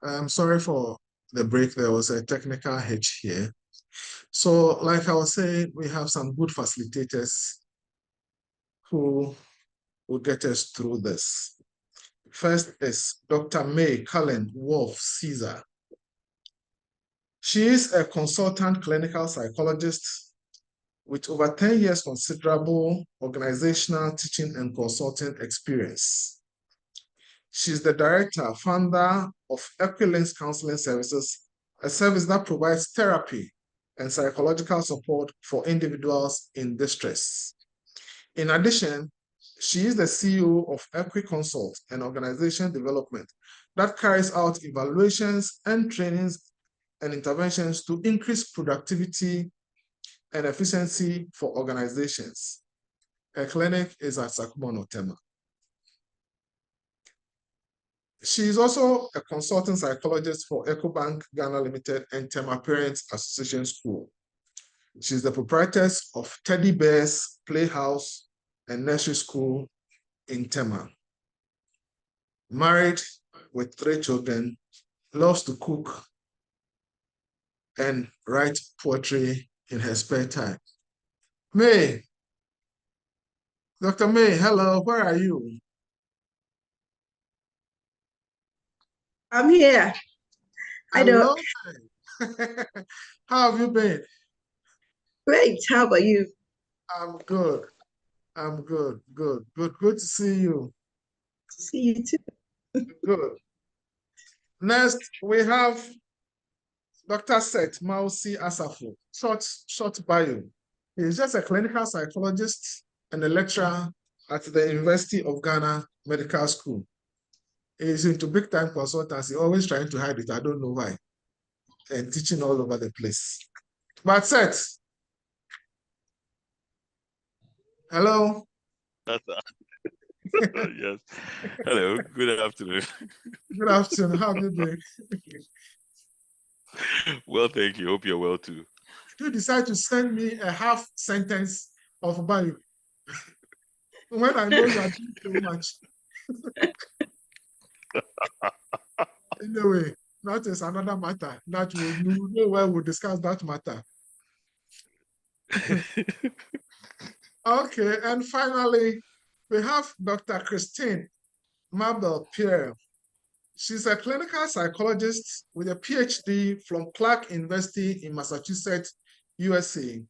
I'm sorry for the break. There was a technical hitch here. So, like I was saying, we have some good facilitators who will get us through this. First is Dr. May Cullen Wolf Caesar. She is a consultant clinical psychologist with over 10 years considerable organizational teaching and consulting experience. She's the director, founder of Equilinks Counseling Services, a service that provides therapy and psychological support for individuals in distress. In addition, she is the CEO of EquiConsult, an organization development that carries out evaluations and trainings and interventions to increase productivity and efficiency for organizations. Her clinic is at Sakumono Tema. She is also a consultant psychologist for EcoBank Ghana Limited and Tema Parents Association School. She's the proprietress of Teddy Bears Playhouse and Nursery School in Tema. Married with 3 children, loves to cook and write poetry in her spare time. May, Dr. May, hello, where are you? I'm here. Hello. How have you been? Great. How about you? I'm good. I'm good. Good to see you. See you too. Good. Next, we have Dr. Seth Mausi Asafo, short bio. He's just a clinical psychologist and a lecturer at the University of Ghana Medical School. He's into big time consultancy, always trying to hide it. I don't know why. And teaching all over the place. But Seth, hello. Yes. Hello. Good afternoon. Good afternoon. How have you been? Well, thank you. Hope you're well too. You decide to send me a half sentence of bio when I know you are doing too much. Anyway, that is another matter that you know where we'll discuss that matter. Okay, and finally, we have Dr. Christine Mabel Pierre. She's a clinical psychologist with a PhD from Clark University in Massachusetts, USA.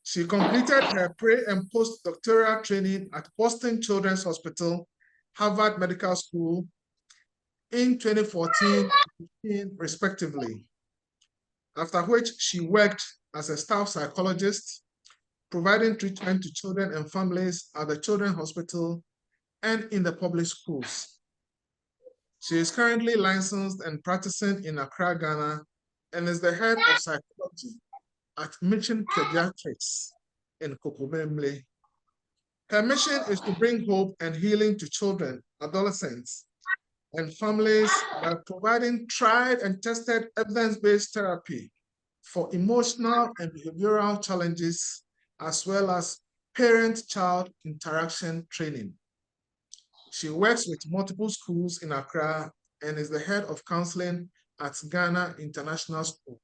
She completed her pre- and postdoctoral training at Boston Children's Hospital, Harvard Medical School in 2014 and 2015, respectively, after which she worked as a staff psychologist, providing treatment to children and families at the Children's Hospital and in the public schools. She is currently licensed and practicing in Accra, Ghana, and is the head of psychology at Mission Pediatrics in Kokomemle. Her mission is to bring hope and healing to children, adolescents, and families by providing tried and tested evidence-based therapy for emotional and behavioral challenges, as well as parent-child interaction training. She works with multiple schools in Accra and is the head of counseling at Ghana International School.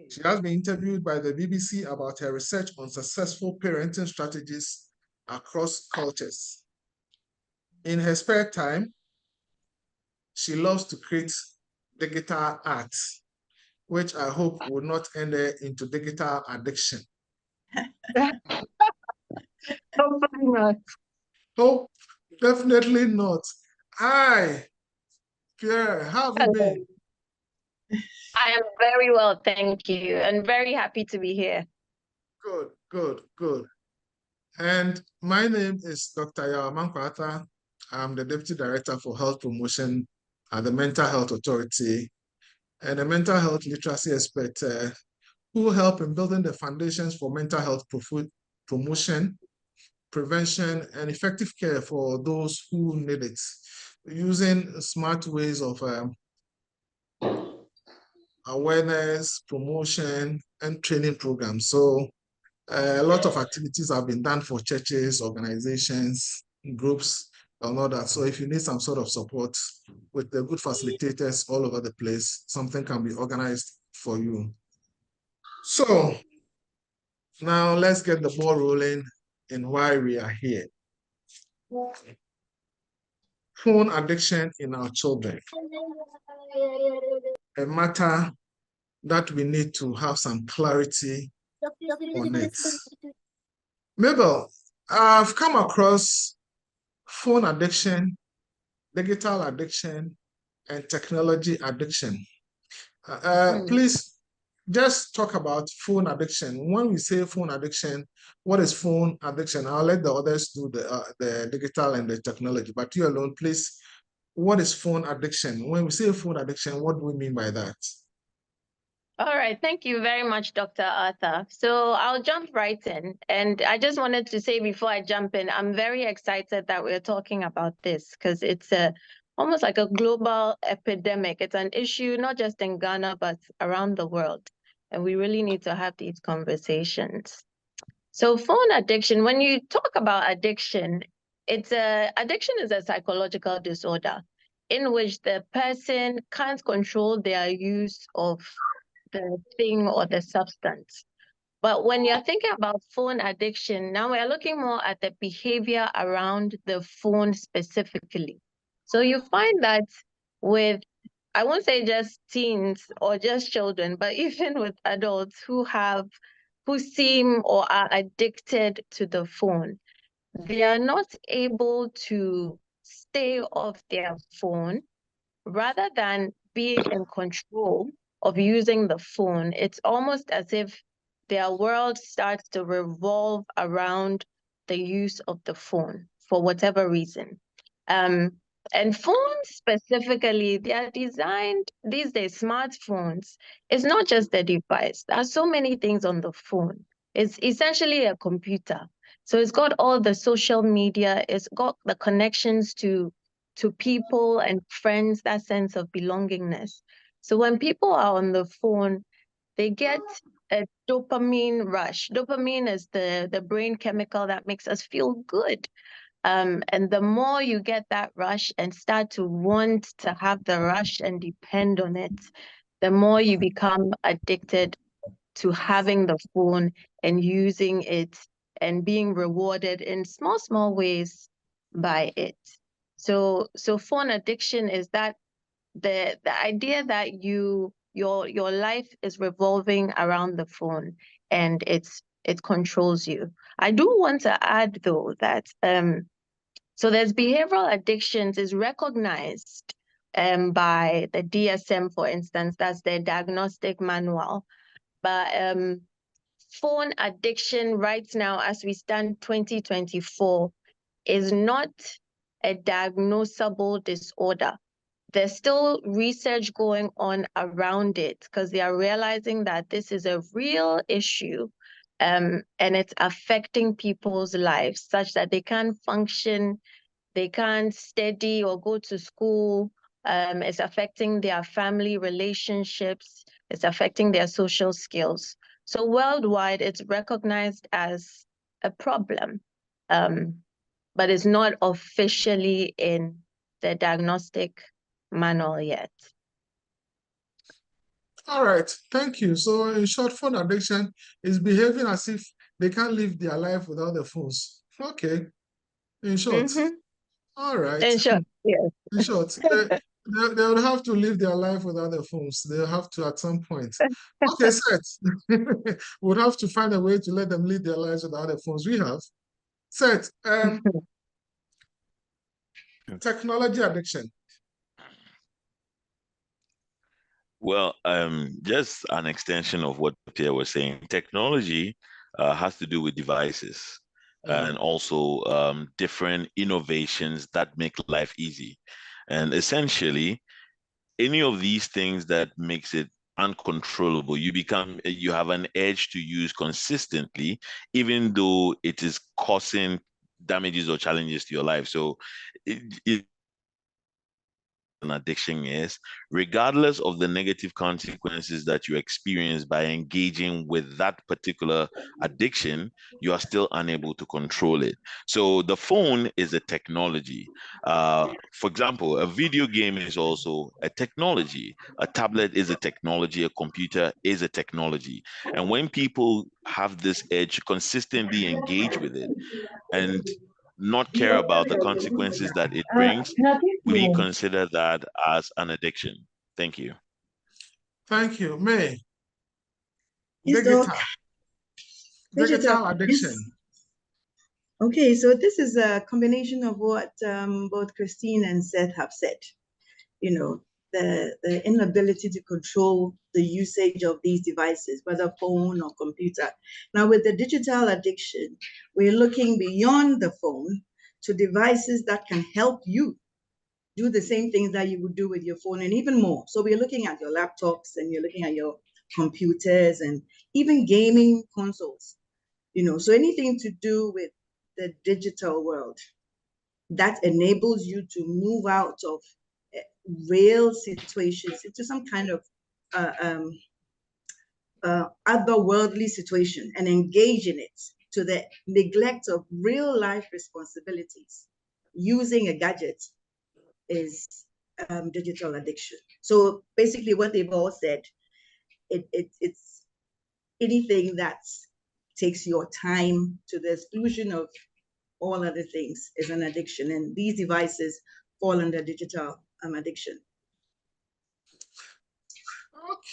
She has been interviewed by the BBC about her research on successful parenting strategies across cultures. In her spare time, she loves to create digital art, which I hope will not end her into digital addiction. Hopefully not. Oh, definitely not. Hi, Pierre, how have you been? I am very well, thank you, and very happy to be here. Good. And my name is Dr. Yawaman Kwata. I'm the Deputy Director for Health Promotion at the Mental Health Authority and a mental health literacy expert who help in building the foundations for mental health promotion, prevention, and effective care for those who need it, using smart ways of awareness, promotion, and training programs. So a lot of activities have been done for churches, organizations, groups, and all that. So if you need some sort of support with the good facilitators all over the place, something can be organized for you. So now let's get the ball rolling in why we are here. Phone addiction in our children. A matter that we need to have some clarity on it. Mabel, I've come across phone addiction, digital addiction, and technology addiction. Please just talk about phone addiction. When we say phone addiction, what is phone addiction? I'll let the others do the digital and the technology, but you alone, please, what is phone addiction? When we say phone addiction, what do we mean by that? All right. Thank you very much, Dr. Arthur. So I'll jump right in. And I just wanted to say before I jump in, I'm very excited that we're talking about this because it's almost like a global epidemic. It's an issue not just in Ghana, but around the world. And we really need to have these conversations. So phone addiction, when you talk about addiction, addiction is a psychological disorder in which the person can't control their use of the thing or the substance. But when you're thinking about phone addiction, now we're looking more at the behavior around the phone specifically. So you find that with, I won't say just teens or just children, but even with adults who seem or are addicted to the phone, they are not able to stay off their phone rather than being in control of using the phone. It's almost as if their world starts to revolve around the use of the phone for whatever reason. And phones specifically, they are designed these days, smartphones. It's not just the device. There are so many things on the phone. It's essentially a computer. So it's got all the social media, it's got the connections to people and friends, that sense of belongingness. So when people are on the phone, they get a dopamine rush. Dopamine is the brain chemical that makes us feel good. And the more you get that rush and start to want to have the rush and depend on it, the more you become addicted to having the phone and using it and being rewarded in small, small ways by it. So phone addiction is that the idea that your life is revolving around the phone and it controls you. I do want to add though that so there's behavioral addictions is recognized by the DSM, for instance, that's the diagnostic manual. But phone addiction right now, as we stand 2024, is not a diagnosable disorder. There's still research going on around it because they are realizing that this is a real issue and it's affecting people's lives such that they can't function, they can't study or go to school. It's affecting their family relationships. It's affecting their social skills. So worldwide, it's recognized as a problem, but it's not officially in the diagnostic manual yet. All right, thank you. So in short, phone addiction is behaving as if they can't live their life without their phones. Okay, in short. All right. In short, yes. In short, they will have to live their life without their phones. They'll have to at some point. Okay, Seth. We'll have to find a way to let them live their lives without their phones. We have. Seth, technology addiction. Well, just an extension of what Pierre was saying. Technology has to do with devices and also different innovations that make life easy. And essentially, any of these things that makes it uncontrollable, you have an edge to use consistently, even though it is causing damages or challenges to your life. So it an addiction is, regardless of the negative consequences that you experience by engaging with that particular addiction, you are still unable to control it. So the phone is a technology. For example, a video game is also a technology. A tablet is a technology. A computer is a technology. And when people have this edge, consistently engage with it and not care about the consequences that it brings, we consider that as an addiction. Thank you. Thank you. May. Yes, Digital. Doc. Digital addiction. Okay, so this is a combination of what both Christine and Seth have said. You know, the inability to control the usage of these devices, whether phone or computer. Now, with the digital addiction, we're looking beyond the phone to devices that can help you do the same things that you would do with your phone and even more. So we're looking at your laptops and you're looking at your computers and even gaming consoles. You know, so anything to do with the digital world that enables you to move out of real situations into some kind of otherworldly situation and engage in it to the neglect of real life responsibilities using a gadget is digital addiction. So basically what they've all said, it's anything that takes your time to the exclusion of all other things is an addiction. And these devices fall under digital addiction.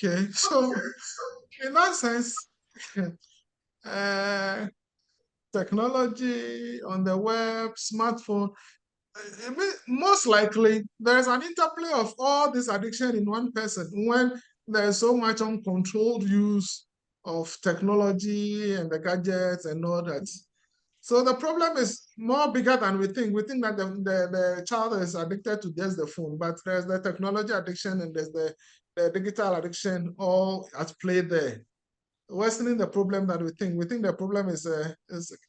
Okay, so in that sense, technology on the web, smartphone, most likely there's an interplay of all this addiction in one person when there's so much uncontrolled use of technology and the gadgets and all that. So the problem is more bigger than we think. We think that the child is addicted to just the phone, but there's the technology addiction and there's the digital addiction all at play there, worsening the problem that we think. We think the problem is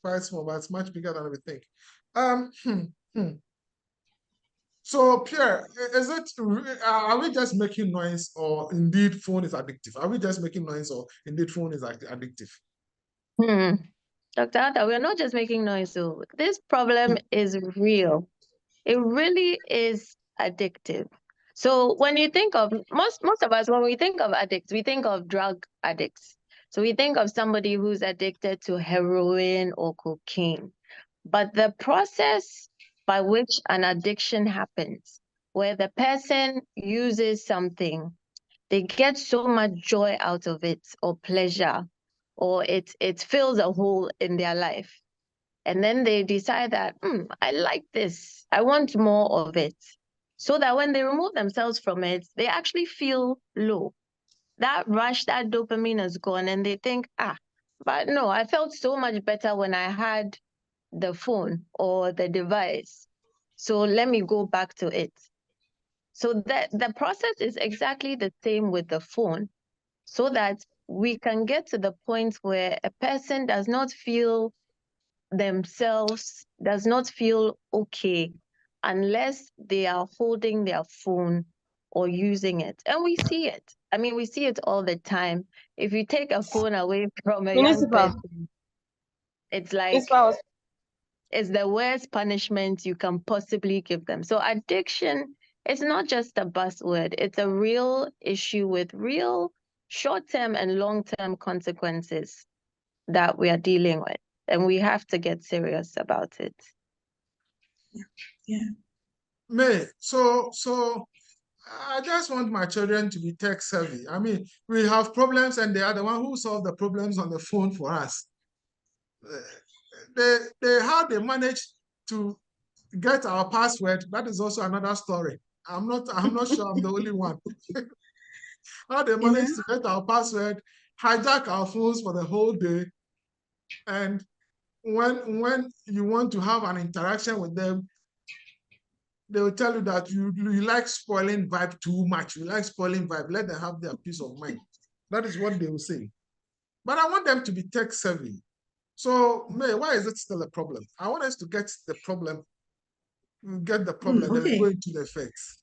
quite small, but it's much bigger than we think. So Pierre, is it, are we just making noise or indeed phone is addictive? Are we just making noise or indeed phone is addictive? Dr. Atta, we're not just making noise. So this problem is real. It really is addictive. So when you think of, most of us, when we think of addicts, we think of drug addicts. So we think of somebody who's addicted to heroin or cocaine. But the process by which an addiction happens, where the person uses something, they get so much joy out of it or pleasure, or it fills a hole in their life. And then they decide that, I like this, I want more of it. So that when they remove themselves from it, they actually feel low. That rush, that dopamine is gone, and they think, but no, I felt so much better when I had the phone or the device. So let me go back to it. So that the process is exactly the same with the phone, so that we can get to the point where a person does not feel themselves, does not feel okay unless they are holding their phone or using it. And we see it. I mean, we see it all the time. If you take a phone away from a young person, it's like it's the worst punishment you can possibly give them. So addiction is not just a buzzword. It's a real issue with real short-term and long-term consequences that we are dealing with. And we have to get serious about it. Yeah. May, so I just want my children to be tech savvy. I mean, we have problems and they are the one who solve the problems on the phone for us. How they manage to get our password, that is also another story. I'm not sure I'm the only one. How they manage to get our password, hijack our phones for the whole day, and when you want to have an interaction with them, they will tell you that you like spoiling vibe too much. You like spoiling vibe. Let them have their peace of mind. That is what they will say. But I want them to be tech savvy. So, May, why is it still a problem? I want us to get the problem, then we go into the effects.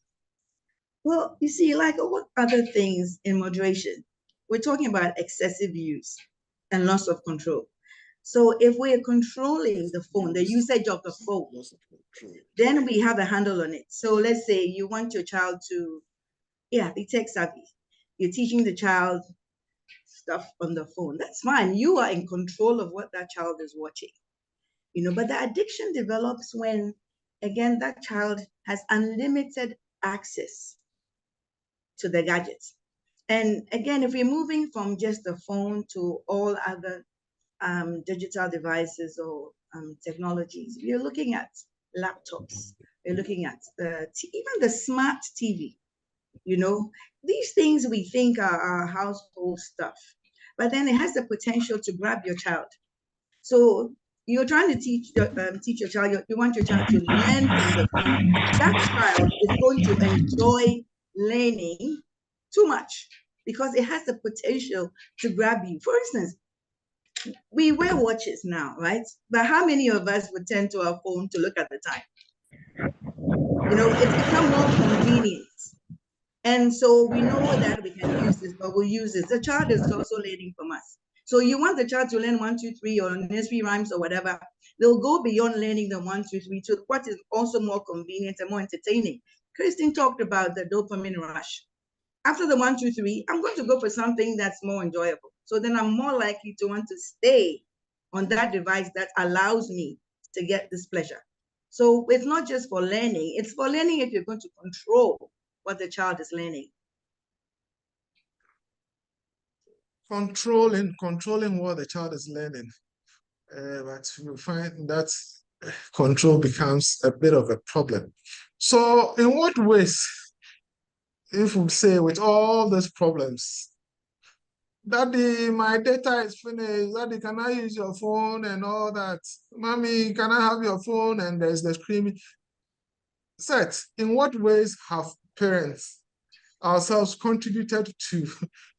Well, you see, like what other things in moderation? We're talking about excessive use and loss of control. So if we're controlling the phone, the usage of the phone, then we have a handle on it. So let's say you want your child to, be tech savvy. You're teaching the child stuff on the phone. That's fine. You are in control of what that child is watching. But the addiction develops when, again, that child has unlimited access to the gadgets. And again, if we're moving from just the phone to all other digital devices or technologies, we're looking at laptops, we're looking at even the smart TV. These things we think are our household stuff, but then it has the potential to grab your child. So you're trying to teach your child, you want your child to learn from the phone. That child is going to enjoy learning too much because it has the potential to grab you. For instance, we wear watches now, right? But how many of us would turn to our phone to look at the time? It's become more convenient. And so we know that we can use this, but we'll use this. The child is also learning from us. So you want the child to learn 1, 2, 3 or nursery rhymes or whatever. They'll go beyond learning the 1, 2, 3 to what is also more convenient and more entertaining. Christine talked about the dopamine rush. After the 1, 2, 3, I'm going to go for something that's more enjoyable. So then I'm more likely to want to stay on that device that allows me to get this pleasure. So it's not just for learning, it's for learning if you're going to control what the child is learning. Controlling what the child is learning. But you find that control becomes a bit of a problem. So in what ways, if we say with all these problems, Daddy, my data is finished. Daddy, can I use your phone and all that? Mommy, can I have your phone? And there's the screaming. Seth, in what ways have parents ourselves contributed to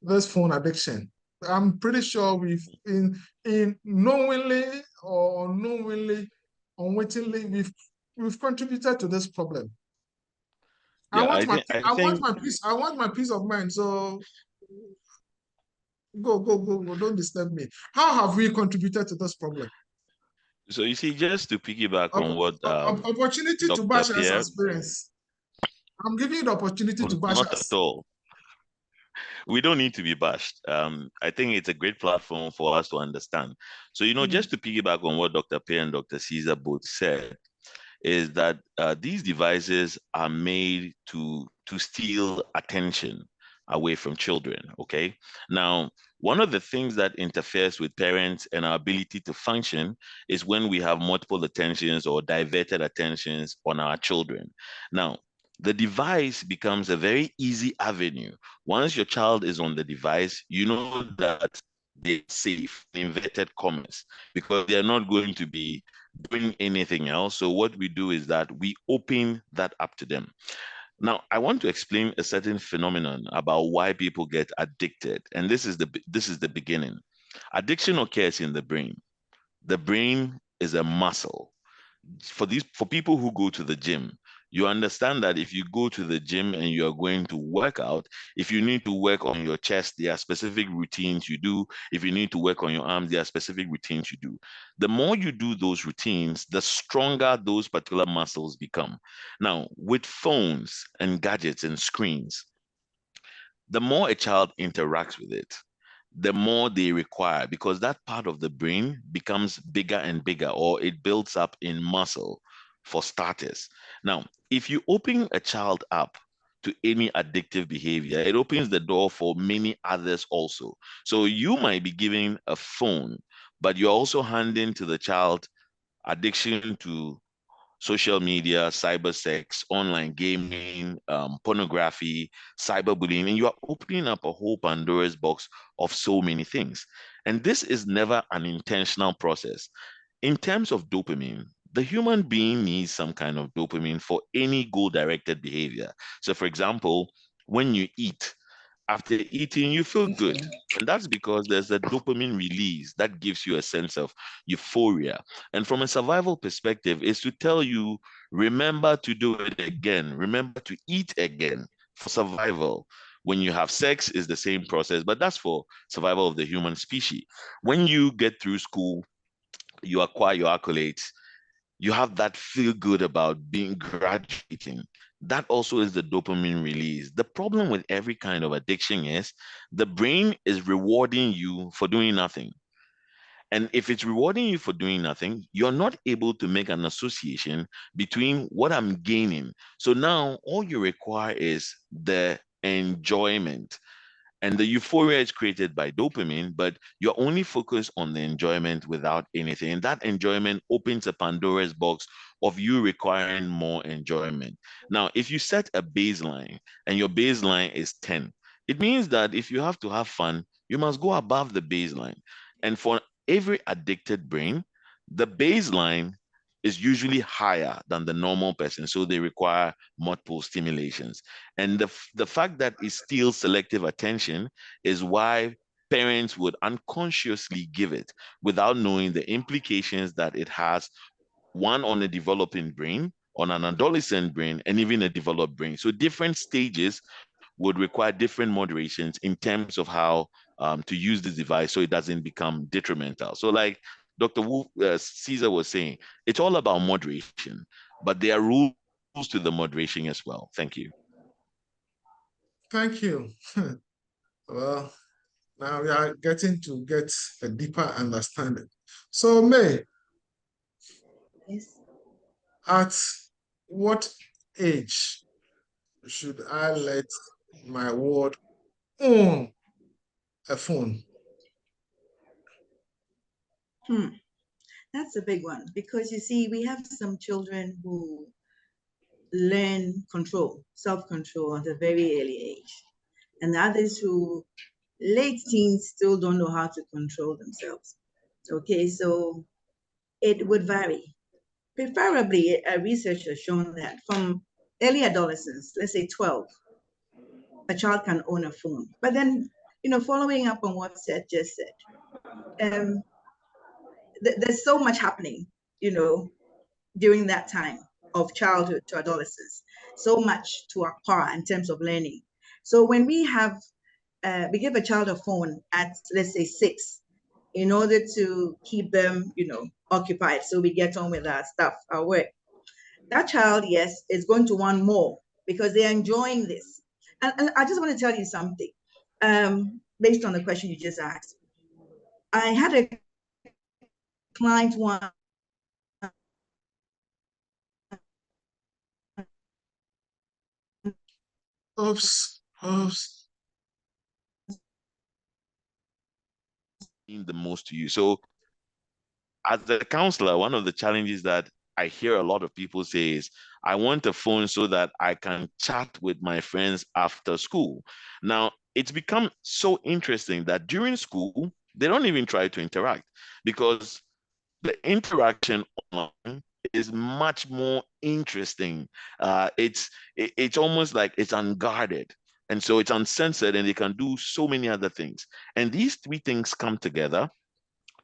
this phone addiction? I'm pretty sure we've in knowingly or unknowingly, unwittingly, we've contributed to this problem. Yeah, I want my peace of mind. So go, don't disturb me. How have we contributed to this problem? So you see, just to piggyback on what opportunity to Dr. bash us Pierre, experience. I'm giving you the opportunity to bash not us. at all. We don't need to be bashed. I think it's a great platform for us to understand. So, just to piggyback on what Dr. Pierre and Dr. Caesar both said, is that these devices are made to steal attention away from children, okay? Now, one of the things that interferes with parents and our ability to function is when we have multiple attentions or diverted attentions on our children. Now, the device becomes a very easy avenue. Once your child is on the device, you know that they're safe, inverted commas, because they're not going to be doing anything else. So what we do is that we open that up to them. Now, I want to explain a certain phenomenon about why people get addicted. And this is the beginning. Addiction occurs in the brain. The brain is a muscle. For people who go to the gym, you understand that if you go to the gym and you are going to work out, if you need to work on your chest, there are specific routines you do. If you need to work on your arms, there are specific routines you do. The more you do those routines, the stronger those particular muscles become. Now, with phones and gadgets and screens, the more a child interacts with it, the more they require, because that part of the brain becomes bigger and bigger, or it builds up in muscle for starters. Now, if you open a child up to any addictive behavior, it opens the door for many others also. So you might be giving a phone, but you're also handing to the child addiction to social media, cyber sex, online gaming, pornography, cyberbullying, and you are opening up a whole Pandora's box of so many things. And this is never an intentional process. In terms of dopamine, the human being needs some kind of dopamine for any goal-directed behavior. So, for example, when you eat, after eating, you feel good. And that's because there's a dopamine release that gives you a sense of euphoria. And from a survival perspective, is to tell you, remember to do it again, remember to eat again. for survival. When you have sex, it's the same process, but that's for survival of the human species. When you get through school, you acquire your accolades, you have that feel good about being graduating. That also is the dopamine release. The problem with every kind of addiction is the brain is rewarding you for doing nothing. And if it's rewarding you for doing nothing, you're not able to make an association between what I'm gaining. So now all you require is the enjoyment. And the euphoria is created by dopamine, but you're only focused on the enjoyment without anything. And that enjoyment opens a Pandora's box of you requiring more enjoyment. Now, if you set a baseline and your baseline is 10, it means that if you have to have fun, you must go above the baseline. And for every addicted brain, the baseline is usually higher than the normal person. So they require multiple stimulations. And the fact that it steals selective attention is why parents would unconsciously give it without knowing the implications that it has, one on a developing brain, on an adolescent brain, and even a developed brain. So different stages would require different moderations in terms of how to use this device so it doesn't become detrimental. So like Dr. Caesar was saying, it's all about moderation, but there are rules to the moderation as well. Thank you. Thank you. Well, now we are getting to get a deeper understanding. So, May, Yes. at what age should I let my ward own a phone? That's a big one because you see, we have some children who learn control, self-control at a very early age, and others who late teens still don't know how to control themselves. Okay, so it would vary. Preferably, research has shown that from early adolescence, let's say 12, a child can own a phone. But then, following up on what Seth just said, there's so much happening, during that time of childhood to adolescence, so much to acquire in terms of learning. So when we give a child a phone at, let's say, 6, in order to keep them, occupied, so we get on with our stuff, our work. That child, yes, is going to want more because they're enjoying this. And I just want to tell you something, based on the question you just asked. I had a client one. Oops. The most to you. So as a counselor, one of the challenges that I hear a lot of people say is, I want a phone so that I can chat with my friends after school. Now, it's become so interesting that during school, they don't even try to interact because the interaction online is much more interesting. It's almost like it's unguarded. And so it's uncensored and they can do so many other things. And these three things come together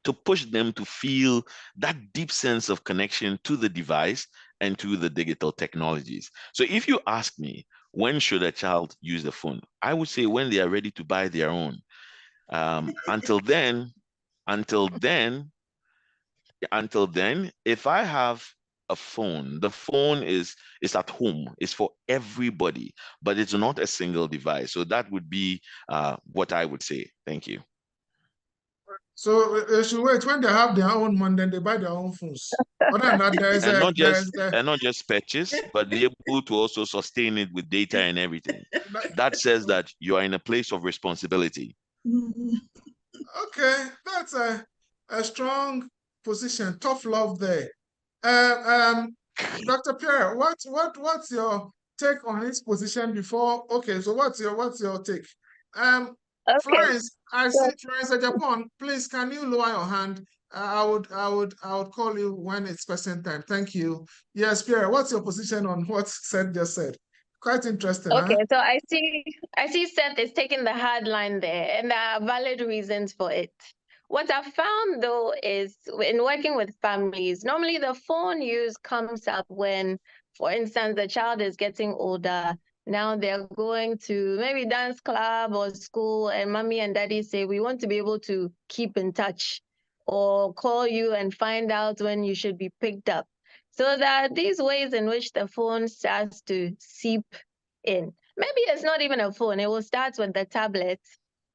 to push them to feel that deep sense of connection to the device and to the digital technologies. So if you ask me, when should a child use the phone? I would say when they are ready to buy their own. Until then, if I have a phone, the phone is at home. It's for everybody, but it's not a single device. So that would be what I would say. Thank you. So they should wait when they have their own money, then they buy their own phones. Other than that, there's not just purchase, but be able to also sustain it with data and everything. That says that you are in a place of responsibility. Okay, that's a strong position, tough love there. Dr. Pierre, what's your take on his position before? Okay, so what's your take? Okay. Florence, I see Florence at Japan. Please, can you lower your hand? I would call you when it's person time. Thank you. Yes, Pierre, what's your position on what Seth just said? Quite interesting. Okay, huh? so I see Seth is taking the hard line there, and there are valid reasons for it. What I've found though is in working with families, normally the phone use comes up when, for instance, the child is getting older, Now they're going to maybe dance club or school, and mommy and daddy say, we want to be able to keep in touch or call you and find out when you should be picked up. So there are these ways in which the phone starts to seep in. Maybe it's not even a phone. It will start with the tablet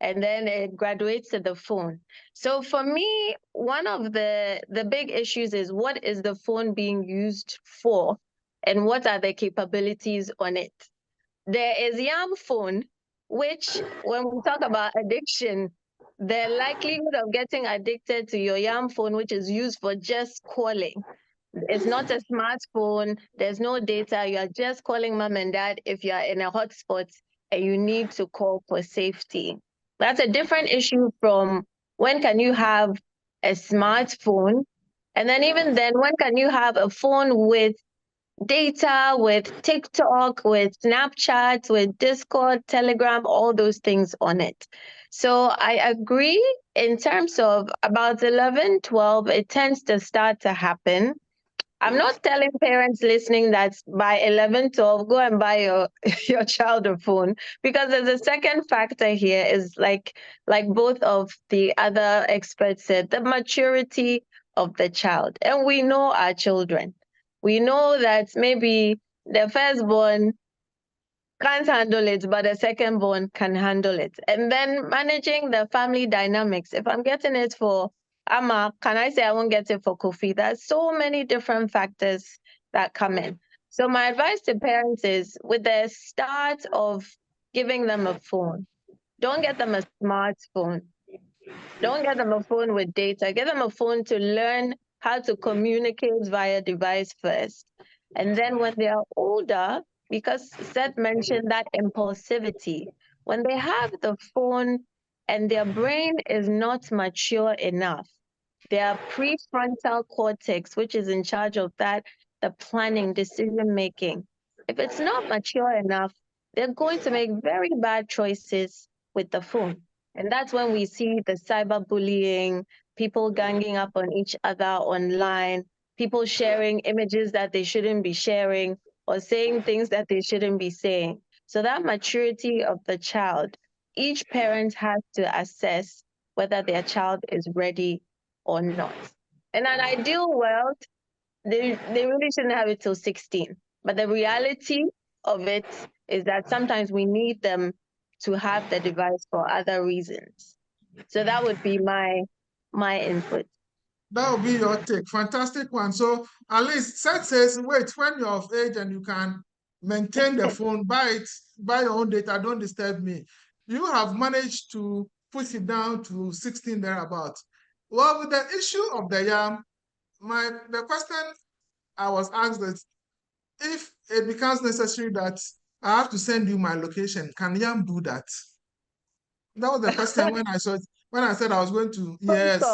and then it graduates to the phone. So for me, one of the big issues is, what is the phone being used for and what are the capabilities on it? There is Yam phone, which when we talk about addiction, the likelihood of getting addicted to your Yam phone, which is used for just calling. It's not a smartphone. There's no data. You are just calling mom and dad if you are in a hotspot and you need to call for safety. That's a different issue from when can you have a smartphone? And then even then, when can you have a phone with data, with TikTok, with Snapchat, with Discord, Telegram, all those things on it. So I agree in terms of about 11, 12, it tends to start to happen. I'm not telling parents listening that by 11, 12, go and buy your child a phone, because there's a second factor here is like both of the other experts said, the maturity of the child. And we know our children. We know that maybe the firstborn can't handle it, but the secondborn can handle it. And then managing the family dynamics. If I'm getting it for Amma, can I say I won't get it for Kofi? There's so many different factors that come in. So my advice to parents is, with the start of giving them a phone, don't get them a smartphone. Don't get them a phone with data. Get them a phone to learn how to communicate via device first. And then when they are older, because Seth mentioned that impulsivity, when they have the phone and their brain is not mature enough, their prefrontal cortex, which is in charge of that, the planning, decision making, if it's not mature enough, they're going to make very bad choices with the phone. And that's when we see the cyberbullying, people ganging up on each other online, people sharing images that they shouldn't be sharing, or saying things that they shouldn't be saying. So that maturity of the child, each parent has to assess whether their child is ready or not. In an ideal world, they really shouldn't have it till 16. But the reality of it is that sometimes we need them to have the device for other reasons. So that would be my input. That would be your take. Fantastic one. So at least Seth says, wait, when you're of age and you can maintain the phone, buy your own data, don't disturb me. You have managed to push it down to 16 thereabouts. Well, with the issue of the YAM, the question I was asked is, if it becomes necessary that I have to send you my location, can YAM do that? That was the question when I said I was going to, yes.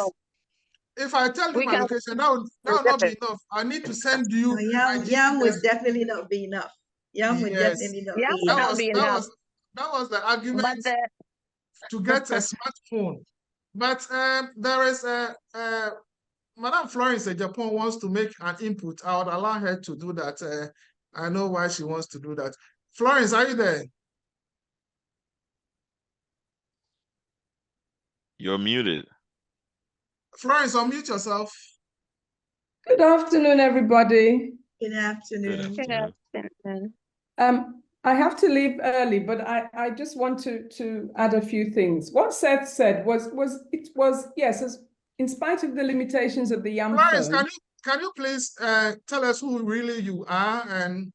If I tell you my location, that will not be enough. I need to send you. YAM would definitely not be enough. YAM would definitely not be enough. That was the argument to get a smartphone. But there is Madame Florence in Japan wants to make an input. I would allow her to do that. I know why she wants to do that. Florence, are you there? You're muted. Florence, unmute yourself. Good afternoon, everybody. Good afternoon. Good afternoon. I have to leave early, but I just want to add a few things. What Seth said was yes, in spite of the limitations of the YAM Florence, phone. can you please tell us who really you are and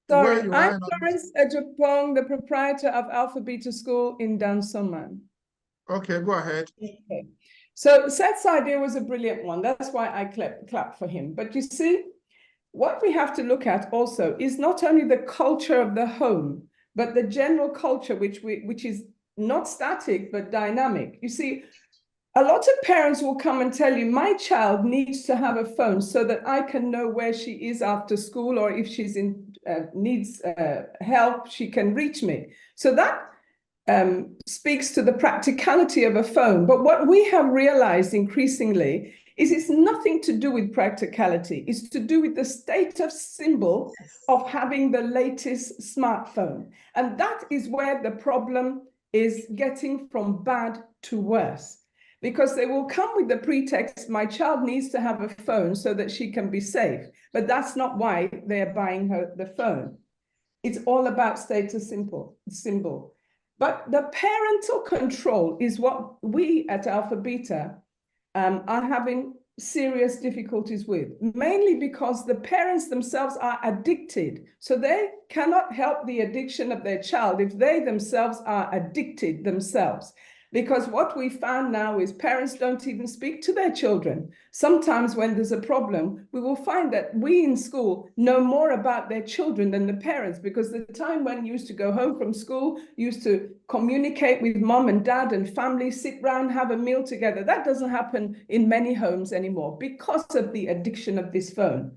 sorry, where you are? I'm Florence Ejapong, the proprietor of Alpha Beta School in Dansoman. Okay, go ahead. Okay. So Seth's idea was a brilliant one. That's why I clap for him. But you see, what we have to look at also is not only the culture of the home, but the general culture, which is not static, but dynamic. You see, a lot of parents will come and tell you, my child needs to have a phone so that I can know where she is after school, or if she's needs help, she can reach me. So that speaks to the practicality of a phone. But what we have realized increasingly It is nothing to do with practicality. It's to do with the status symbol of having the latest smartphone. And that is where the problem is getting from bad to worse. Because they will come with the pretext, my child needs to have a phone so that she can be safe. But that's not why they're buying her the phone. It's all about status symbol. But the parental control is what we at Alpha Beta are having serious difficulties with, mainly because the parents themselves are addicted. So they cannot help the addiction of their child if they themselves are addicted themselves. Because what we found now is parents don't even speak to their children. Sometimes when there's a problem, we will find that we in school know more about their children than the parents, because the time when you used to go home from school, you used to communicate with mom and dad and family, sit around, have a meal together. That doesn't happen in many homes anymore because of the addiction of this phone.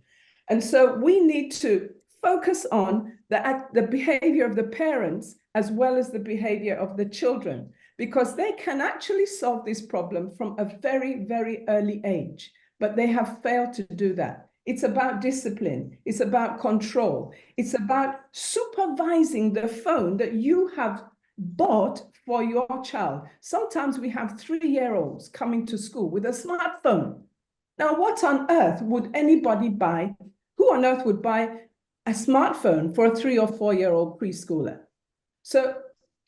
And so we need to focus on the behavior of the parents as well as the behavior of the children, because they can actually solve this problem from a very, very early age, but they have failed to do that. It's about discipline. It's about control. It's about supervising the phone that you have bought for your child. Sometimes we have 3-year-olds coming to school with a smartphone. Now, what on earth would anybody buy? Who on earth would buy a smartphone for a 3 or 4-year-old preschooler? So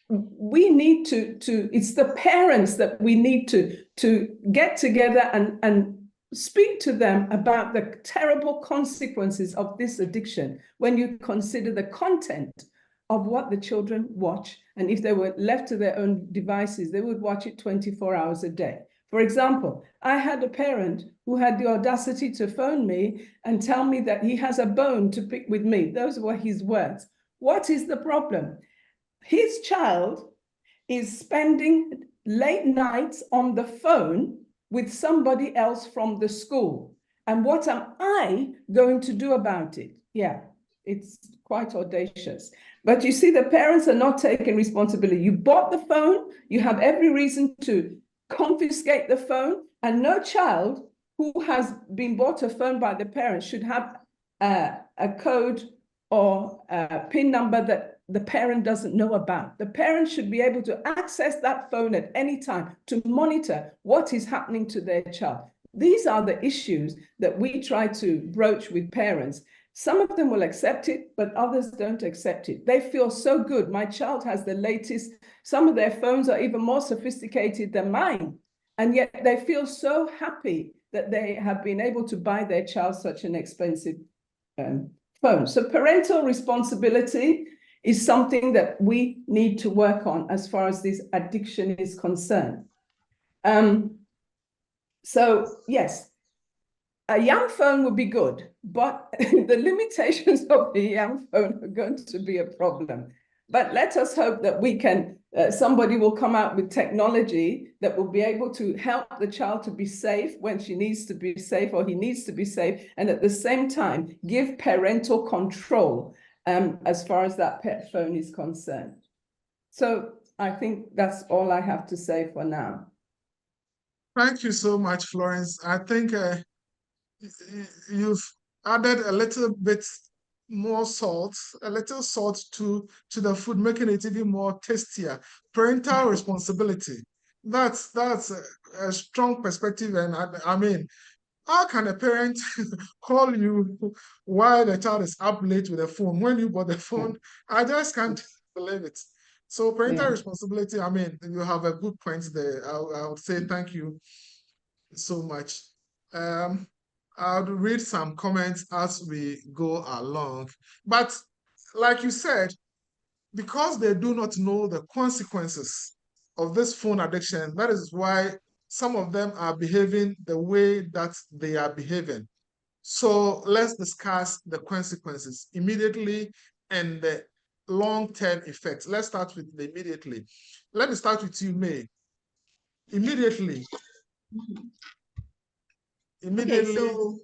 we need to it's the parents that we need to get together and speak to them about the terrible consequences of this addiction when you consider the content of what the children watch. And if they were left to their own devices, they would watch it 24 hours a day. For example, I had a parent who had the audacity to phone me and tell me that he has a bone to pick with me. Those were his words. What is the problem? His child is spending late nights on the phone with somebody else from the school. And what am I going to do about it? Yeah, it's quite audacious. But you see, the parents are not taking responsibility. You bought the phone, you have every reason to confiscate the phone, and no child who has been bought a phone by the parents should have a code or a PIN number that the parent doesn't know about. The parent should be able to access that phone at any time to monitor what is happening to their child. These are the issues that we try to broach with parents. Some of them will accept it, but others don't accept it. They feel so good. My child has the latest. Some of their phones are even more sophisticated than mine. And yet they feel so happy that they have been able to buy their child such an expensive phone. So parental responsibility is something that we need to work on as far as this addiction is concerned. So yes, a young phone would be good, but the limitations of the young phone are going to be a problem. But let us hope that we can, somebody will come out with technology that will be able to help the child to be safe when she needs to be safe or he needs to be safe, and at the same time give parental control as far as that pet phone is concerned. So I think that's all I have to say for now. Thank you so much, Florence. I think you've added a little bit more salt, a little salt to the food, making it even more tastier. Parental responsibility. That's a strong perspective. And I mean, how can a parent call you while the child is up late with a phone when you bought the phone? I just can't believe it. So parental responsibility, I mean, you have a good point there. I would say thank you so much. I'll read some comments as we go along. But like you said, because they do not know the consequences of this phone addiction, that is why some of them are behaving the way that they are behaving. So let's discuss the consequences immediately and the long-term effects. Let's start with the immediately. Let me start with you, May. Immediately. Immediately, okay, so,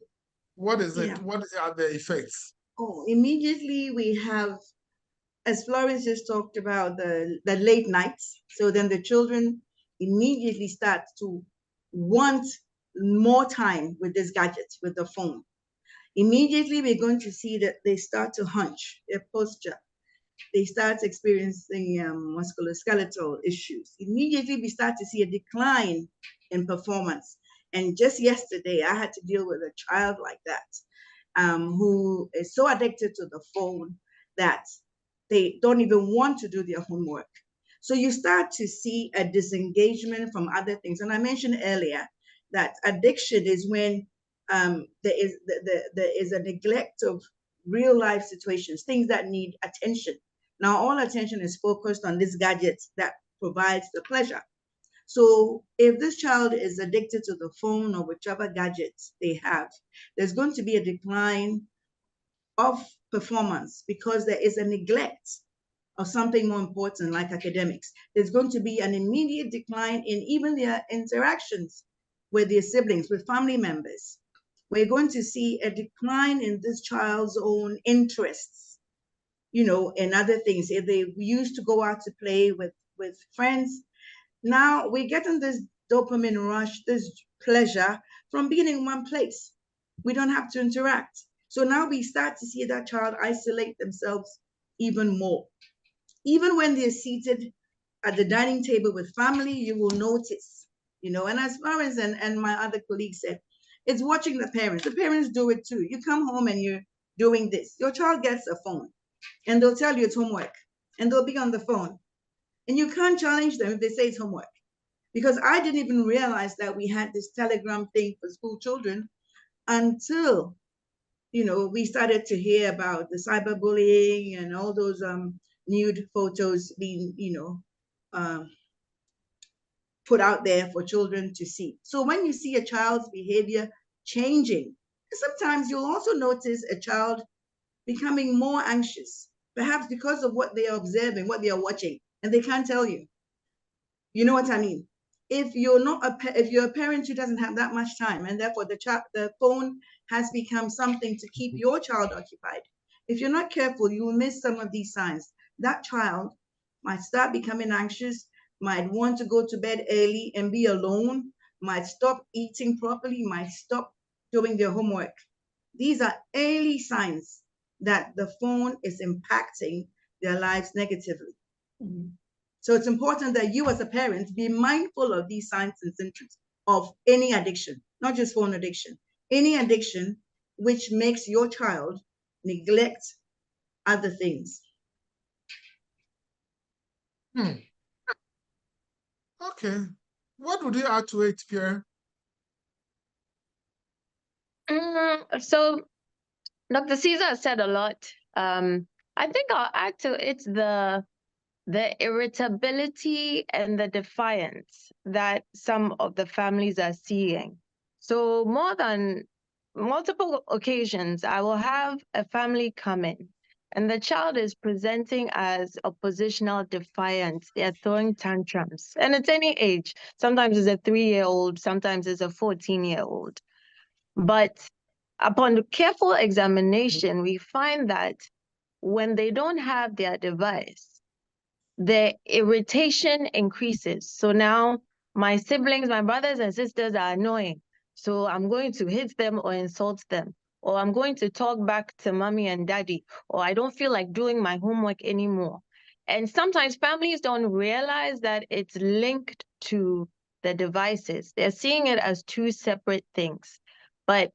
what is it? What are the effects? Oh, immediately we have, as Florence just talked about, the late nights. So then the children immediately start to want more time with this gadget, with the phone, immediately we're going to see that they start to hunch, their posture. They start experiencing musculoskeletal issues. Immediately we start to see a decline in performance. And just yesterday, I had to deal with a child like that, who is so addicted to the phone that they don't even want to do their homework. So you start to see a disengagement from other things. And I mentioned earlier that addiction is when there is a neglect of real life situations, things that need attention. Now, all attention is focused on this gadget that provides the pleasure. So if this child is addicted to the phone or whichever gadgets they have, there's going to be a decline of performance because there is a neglect of something more important like academics. There's going to be an immediate decline in even their interactions with their siblings, with family members. We're going to see a decline in this child's own interests, in other things. If they used to go out to play with friends, now we're getting this dopamine rush, this pleasure from being in one place. We don't have to interact. So now we start to see that child isolate themselves even more. Even when they're seated at the dining table with family, you will notice, and as parents and my other colleagues said, it's watching the parents. The parents do it too. You come home and you're doing this. Your child gets a phone and they'll tell you it's homework and they'll be on the phone. And you can't challenge them if they say it's homework. Because I didn't even realize that we had this Telegram thing for school children until, we started to hear about the cyberbullying and all those nude photos being, put out there for children to see. So when you see a child's behavior changing, sometimes you'll also notice a child becoming more anxious, perhaps because of what they are observing, what they are watching, and they can't tell you. You know what I mean? If you're a parent who doesn't have that much time, and therefore the phone has become something to keep your child occupied, if you're not careful, you will miss some of these signs. That child might start becoming anxious, might want to go to bed early and be alone, might stop eating properly, might stop doing their homework. These are early signs that the phone is impacting their lives negatively. Mm-hmm. So it's important that you as a parent be mindful of these signs and symptoms of any addiction, not just phone addiction, any addiction which makes your child neglect other things. Okay. What would you add to it, Pierre? So Dr. Caesar said a lot. I think I'll add to it the irritability and the defiance that some of the families are seeing. So more than multiple occasions, I will have a family come in and the child is presenting as oppositional defiance. They're throwing tantrums. And it's any age. Sometimes it's a 3-year-old, sometimes it's a 14-year-old. But upon careful examination, we find that when they don't have their device, the irritation increases. So now my siblings, my brothers and sisters are annoying. So I'm going to hit them or insult them, or I'm going to talk back to mommy and daddy, or I don't feel like doing my homework anymore. And sometimes families don't realize that it's linked to the devices. They're seeing it as two separate things. But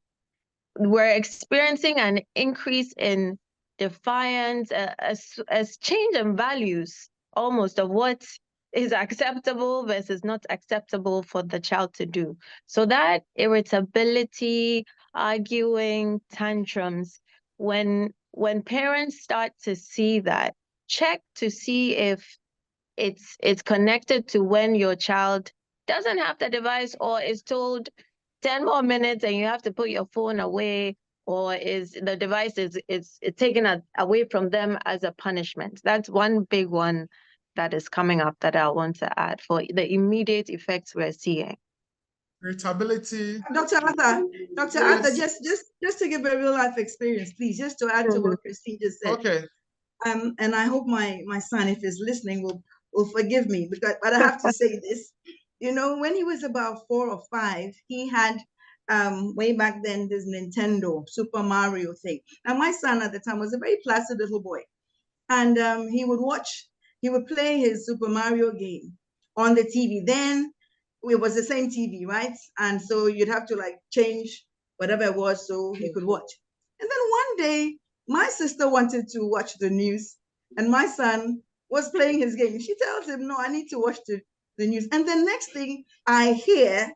we're experiencing an increase in defiance, a change in values almost of what is acceptable versus not acceptable for the child to do. So that irritability, arguing, tantrums, when parents start to see that, check to see if it's connected to when your child doesn't have the device or is told 10 more minutes and you have to put your phone away, or is the device is taken away from them as a punishment. That's one big one that is coming up that I want to add for the immediate effects we're seeing. Irritability. Dr. Arthur, yes. just to give a real life experience, please, just to add to what Christine just said. Okay. And I hope my son, if he's listening, will forgive me, but I have to say this. You know, when he was about 4 or 5, he had way back then this Nintendo Super Mario thing. And my son at the time was a very placid little boy, and he would play his Super Mario game on the TV. Then it was the same TV, right? And so you'd have to like change whatever it was so he could watch. And then one day, my sister wanted to watch the news, and my son was playing his game. She tells him, no, I need to watch the news. And the next thing I hear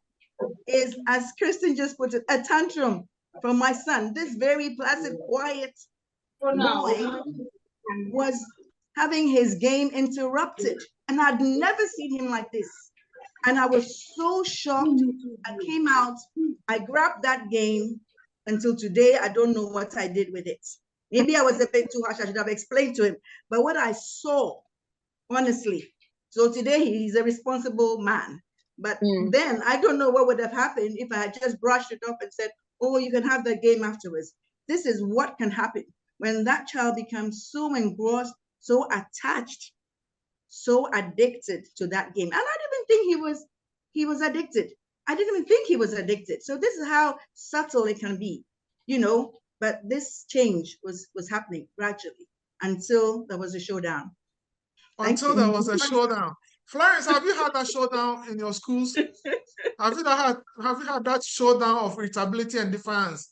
is, as Kristen just put it, a tantrum from my son. This very placid, quiet boy was having his game interrupted. And I'd never seen him like this. And I was so shocked. I came out, I grabbed that game. Until today, I don't know what I did with it. Maybe I was a bit too harsh. I should have explained to him. But what I saw, honestly, so today he's a responsible man. But then I don't know what would have happened if I had just brushed it off and said, oh, you can have the game afterwards. This is what can happen when that child becomes so engrossed, so attached, so addicted to that game. And I didn't even think he was addicted. I didn't even think he was addicted. So this is how subtle it can be, you know. But this change was happening gradually until there was a showdown. Until there was a showdown. Florence, have you had that showdown in your schools? Have you had that showdown of irritability and defiance?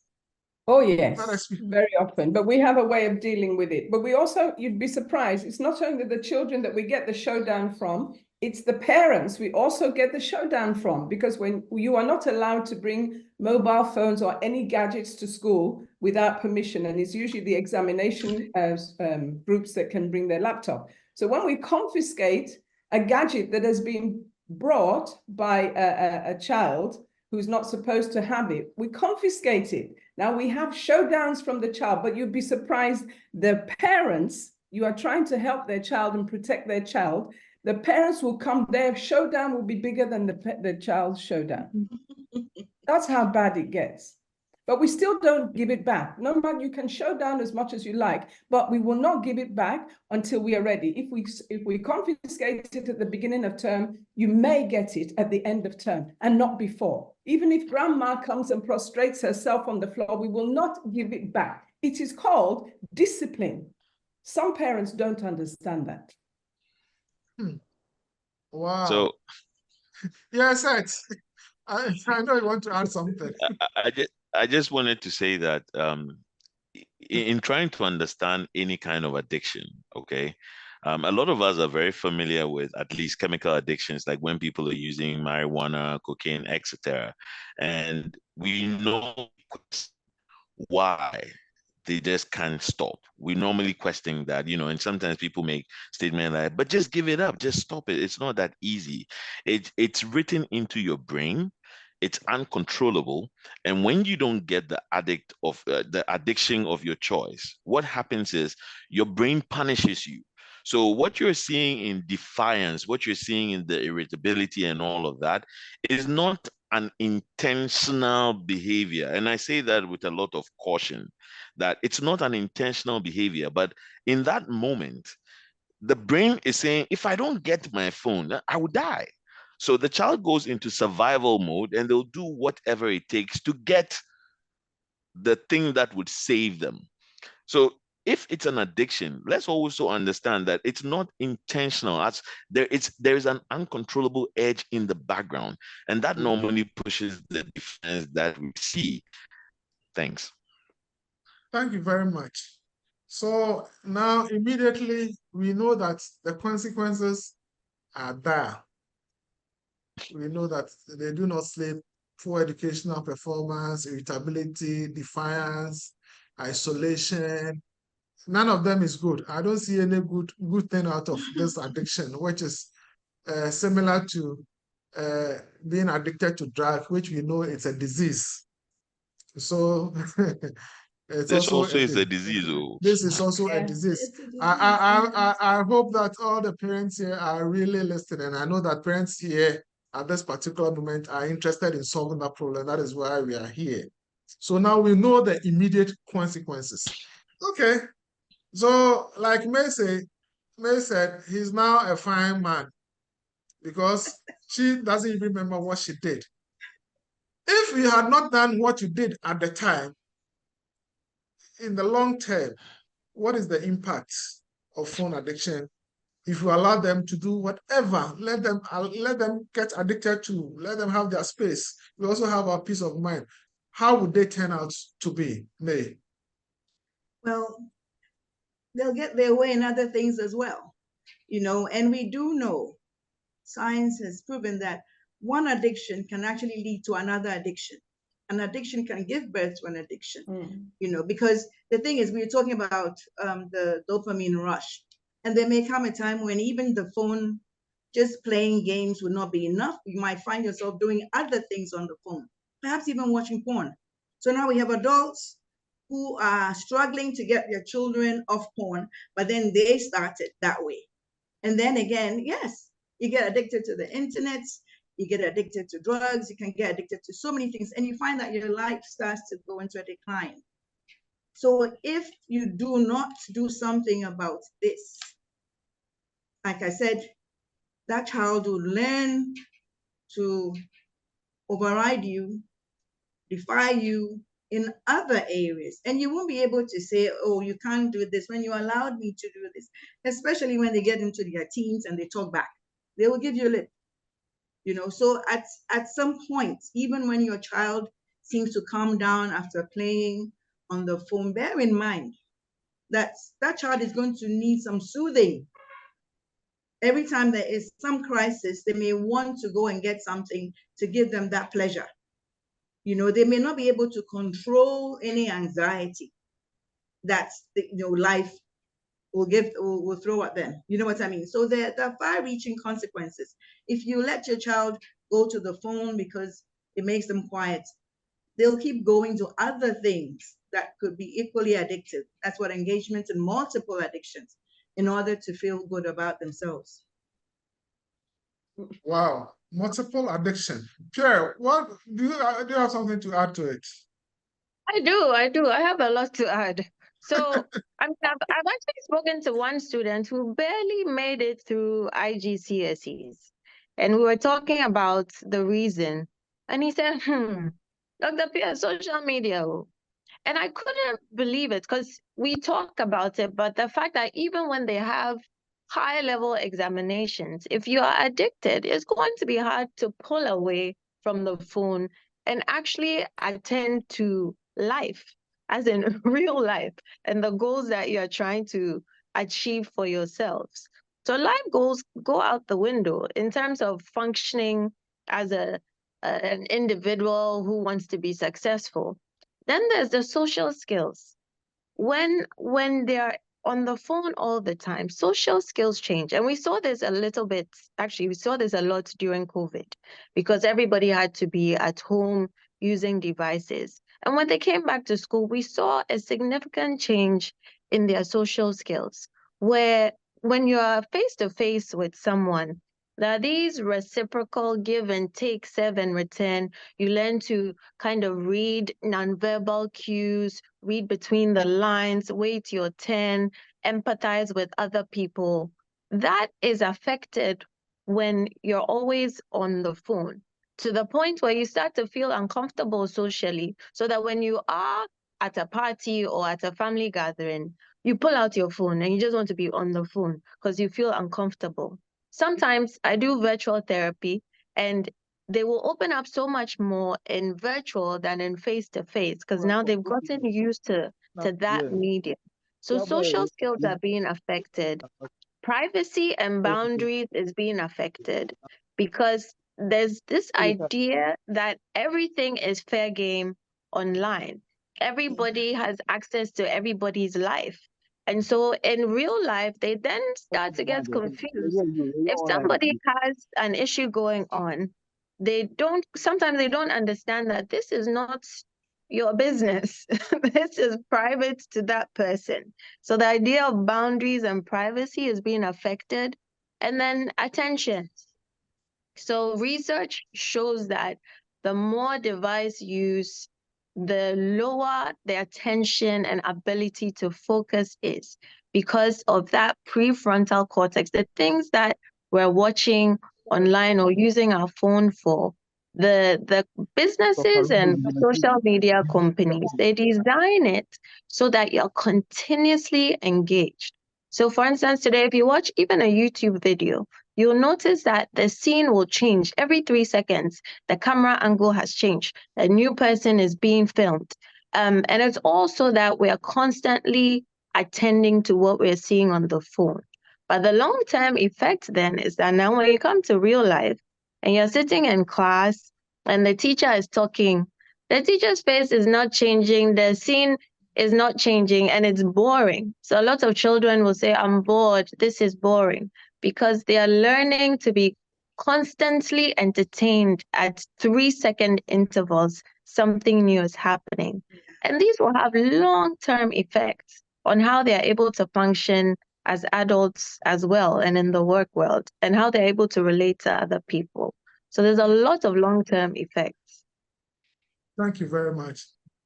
Oh, yes, very often. But we have a way of dealing with it. But we also, you'd be surprised, it's not only the children that we get the showdown from, it's the parents we also get the showdown from. Because when you are not allowed to bring mobile phones or any gadgets to school without permission, and it's usually the examination groups that can bring their laptop. So when we confiscate a gadget that has been brought by a child who's not supposed to have it, we confiscate it. Now we have showdowns from the child, but you'd be surprised, the parents, you are trying to help their child and protect their child, the parents will come, their showdown will be bigger than the child's showdown. That's how bad it gets. But we still don't give it back. No matter, you can show down as much as you like, but we will not give it back until we are ready. If we confiscate it at the beginning of term, you may get it at the end of term and not before. Even if grandma comes and prostrates herself on the floor, we will not give it back. It is called discipline. Some parents don't understand that. Wow. So, yes, I know you want to add something. I just wanted to say that in trying to understand any kind of addiction, okay, a lot of us are very familiar with at least chemical addictions, like when people are using marijuana, cocaine, etc. And we know why they just can't stop. We normally question that, you know, and sometimes people make statements like, but just give it up, just stop it. It's not that easy. It's written into your brain. It's uncontrollable. And when you don't get the addiction of your choice, what happens is your brain punishes you. So what you're seeing in defiance, what you're seeing in the irritability and all of that is not an intentional behavior. And I say that with a lot of caution, that it's not an intentional behavior, but in that moment, the brain is saying, if I don't get my phone, I will die. So the child goes into survival mode and they'll do whatever it takes to get the thing that would save them. So if it's an addiction, let's also understand that it's not intentional. There is an uncontrollable edge in the background, and that normally pushes the defense that we see. Thanks. Thank you very much. So now immediately we know that the consequences are there. We know that they do not sleep, poor educational performance, irritability, defiance, isolation. None of them is good. I don't see any good thing out of this addiction, which is similar to being addicted to drugs, which we know it's a disease. So this also is a disease. This is also a disease. I hope that all the parents here are really listening. I know that parents here at this particular moment are interested in solving that problem. That is why we are here. So now we know the immediate consequences. Okay. So like May said, he's now a fine man. because she doesn't even remember what she did. If you had not done what you did at the time, in the long term, what is the impact of phone addiction? If you allow them to do whatever, let them get addicted to, let them have their space. We also have our peace of mind. How would they turn out to be, May? Well, they'll get their way in other things as well, and we do know, science has proven that one addiction can actually lead to another addiction. An addiction can give birth to an addiction, because the thing is, we're talking about the dopamine rush. And there may come a time when even the phone, just playing games would not be enough. You might find yourself doing other things on the phone, perhaps even watching porn. So now we have adults who are struggling to get their children off porn, but then they started that way. And then again, yes, you get addicted to the internet, you get addicted to drugs, you can get addicted to so many things, and you find that your life starts to go into a decline. So if you do not do something about this, like I said, that child will learn to override you, defy you in other areas. And you won't be able to say, oh, you can't do this when you allowed me to do this, especially when they get into their teens and they talk back. They will give you a lip. So at some point, even when your child seems to calm down after playing on the phone, bear in mind that that child is going to need some soothing. Every time there is some crisis, they may want to go and get something to give them that pleasure. They may not be able to control any anxiety that life will throw at them. You know what I mean? So there are far-reaching consequences. If you let your child go to the phone because it makes them quiet, they'll keep going to other things that could be equally addictive. That's what engagement in multiple addictions, in order to feel good about themselves. Wow, multiple addiction. Pierre, what do you have something to add to it? I do. I have a lot to add. So I've actually spoken to one student who barely made it through IGCSEs. And we were talking about the reason. And he said, Dr. Pierre, social media. And I couldn't believe it because we talk about it, but the fact that even when they have high-level examinations, if you are addicted, it's going to be hard to pull away from the phone and actually attend to life, as in real life, and the goals that you're trying to achieve for yourselves. So life goals go out the window in terms of functioning as an individual who wants to be successful. Then there's the social skills. When they're on the phone all the time, social skills change. And we saw this a little bit, actually, we saw this a lot during COVID because everybody had to be at home using devices. And when they came back to school, we saw a significant change in their social skills, where when you're face to face with someone, there are these reciprocal give and take, serve and return. You learn to kind of read nonverbal cues, read between the lines, wait your turn, empathize with other people. That is affected when you're always on the phone, to the point where you start to feel uncomfortable socially, so that when you are at a party or at a family gathering, you pull out your phone and you just want to be on the phone because you feel uncomfortable. Sometimes I do virtual therapy, and they will open up so much more in virtual than in face-to-face because now they've gotten used to that medium. So social skills are being affected. Privacy and boundaries is being affected because there's this idea that everything is fair game online. Everybody has access to everybody's life. And so in real life, they then start to get confused. If somebody has an issue going on, sometimes they don't understand that this is not your business. This is private to that person. So the idea of boundaries and privacy is being affected. And then attention. So research shows that the more device use, the lower the attention and ability to focus is, because of that prefrontal cortex, the things that we're watching online or using our phone for, the businesses and social media companies, they design it so that you're continuously engaged. So for instance, today, if you watch even a YouTube video, you'll notice that the scene will change every 3 seconds. The camera angle has changed. A new person is being filmed. And it's also that we are constantly attending to what we're seeing on the phone. But the long-term effect then is that now when you come to real life and you're sitting in class and the teacher is talking, the teacher's face is not changing, the scene is not changing, and it's boring. So a lot of children will say, I'm bored, this is boring, because they are learning to be constantly entertained at 3-second intervals. Something new is happening. And these will have long-term effects on how they are able to function as adults as well and in the work world, and how they're able to relate to other people. So there's a lot of long-term effects. Thank you very much.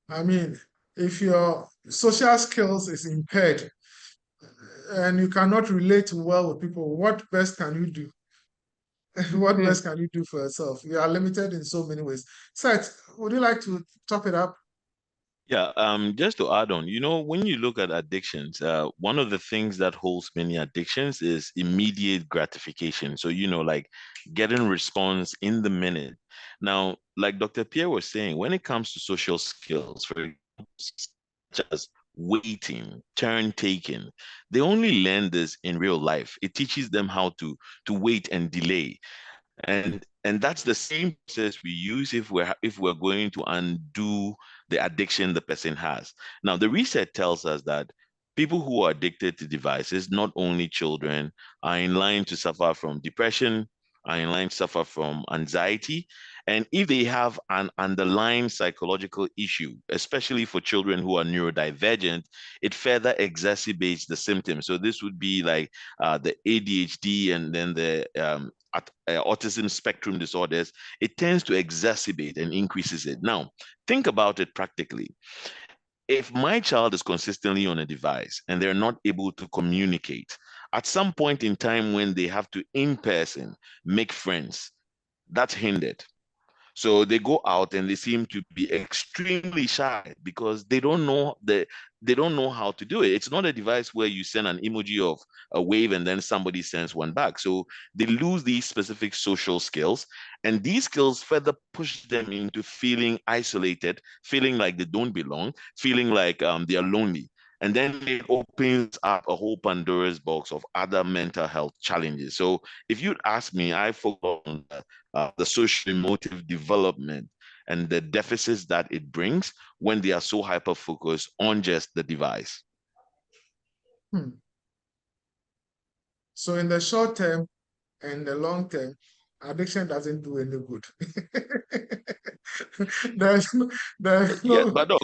I mean, if your social skills is impaired and you cannot relate well with people, what best can you do? What best can you do for yourself? You are limited in so many ways. Seth, would you like to top it up? Yeah, just to add on, when you look at addictions, one of the things that holds many addictions is immediate gratification. So, like getting response in the minute. Now, like Dr. Pierre was saying, when it comes to social skills, for example, such as waiting, turn taking, they only learn this in real life. It teaches them how to wait and delay. And that's the same process we use if we're going to undo the addiction the person has. Now, the research tells us that people who are addicted to devices, not only children, are in line to suffer from depression, are in line to suffer from anxiety. And if they have an underlying psychological issue, especially for children who are neurodivergent, it further exacerbates the symptoms. So this would be like the ADHD and then the autism spectrum disorders. It tends to exacerbate and increases it. Now, think about it practically. If my child is consistently on a device and they're not able to communicate, at some point in time when they have to in person make friends, that's hindered. So they go out and they seem to be extremely shy because they don't know how to do it. It's not a device where you send an emoji of a wave and then somebody sends one back. So they lose these specific social skills, and these skills further push them into feeling isolated, feeling like they don't belong, feeling like they are lonely. And then it opens up a whole Pandora's box of other mental health challenges. So if you'd ask me, I focus on the social emotive development and the deficits that it brings when they are so hyper focused on just the device. So in the short term and the long term, addiction doesn't do any good. there's no, Yeah, but look,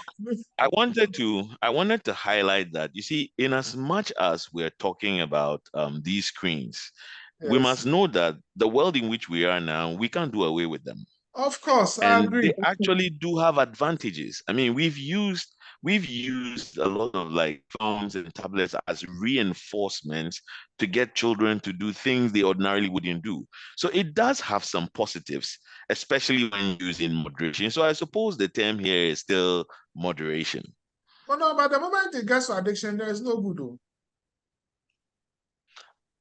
I wanted to highlight that, you see, in as much as we're talking about these screens, we must know that the world in which we are now, we can't do away with them. Of course, I And agree. they actually do have advantages. I mean, we've used a lot of like phones and tablets as reinforcements to get children to do things they ordinarily wouldn't do. So it does have some positives, especially when used in moderation. So I suppose the term here is still moderation. But no, but the moment it gets to addiction, there is no good. Though.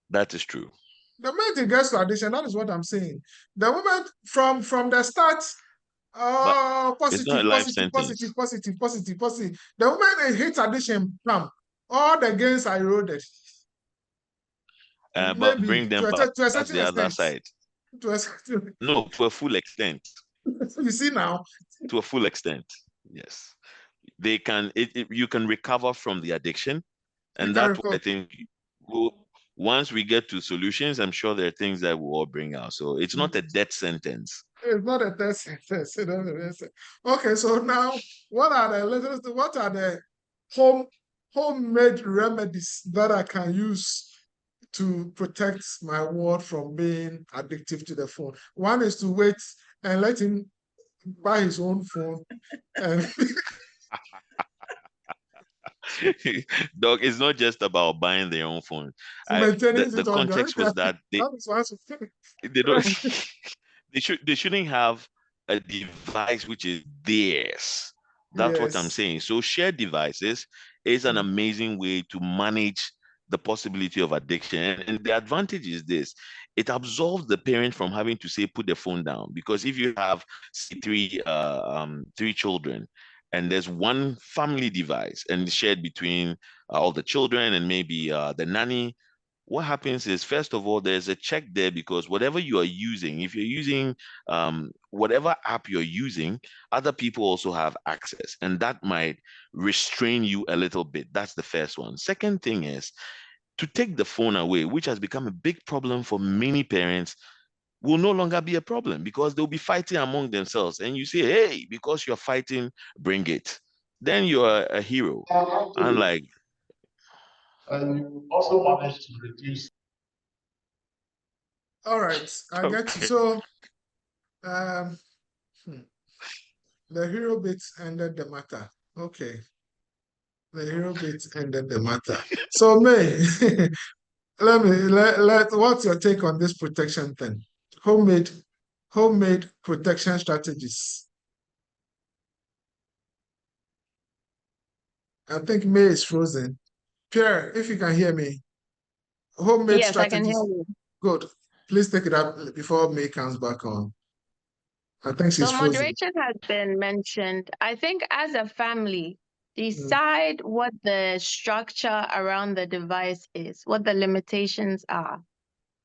That is true. The moment it gets to addiction, that is what I'm saying. The moment from the start, positive. The moment it hits addiction, all the gains are eroded. But bring them back to the other side. No, to a full extent. You see now? To a full extent, yes. They can. You can recover from the addiction, and that's what I think. Once we get to solutions, I'm sure there are things that we'll all bring out. So it's not a death sentence. It's not a death sentence. Okay, so now what are the homemade remedies that I can use to protect my ward from being addictive to the phone? One is to wait and let him buy his own phone. And Doc, it's not just about buying their own phone. Maintaining The it on context was that they don't they shouldn't have a device which is theirs. That's what I'm Yes. saying. So shared devices is an amazing way to manage the possibility of addiction. And the advantage is this: it absolves the parent from having to say put the phone down. Because if you have say, three children, and there's one family device and shared between all the children and maybe the nanny, what happens is, first of all, there's a check there, because whatever you are using, if you're using whatever app you're using, other people also have access, and that might restrain you a little bit. That's the first one. Second thing is to take the phone away, which has become a big problem for many parents, will no longer be a problem because they'll be fighting among themselves. And you say, hey, because you're fighting, bring it. Then you're a hero. Unlike and you also managed to reduce. All right, I get you. So, um, the hero bits ended the matter. Okay, the hero bits ended the matter. So, May, what's your take on this protection thing? Homemade protection strategies. I think May is frozen. Pierre, if you can hear me, homemade Yes, I can hear strategies. you. Good. Please take it up before May comes back on. I think she's So frozen. moderation has been mentioned. I think as a family, decide what the structure around the device is, what the limitations are.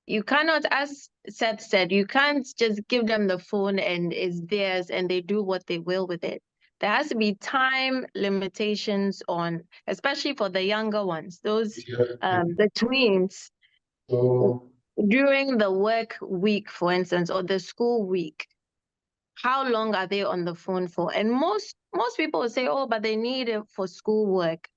You cannot, as Seth said, you can't just give them the phone and it's theirs and they do what they will with it. There has to be time limitations on, especially for the younger ones, those the tweens. So During the work week, for instance, or the school week, how long are they on the phone for? And most people will say, oh, but they need it for schoolwork.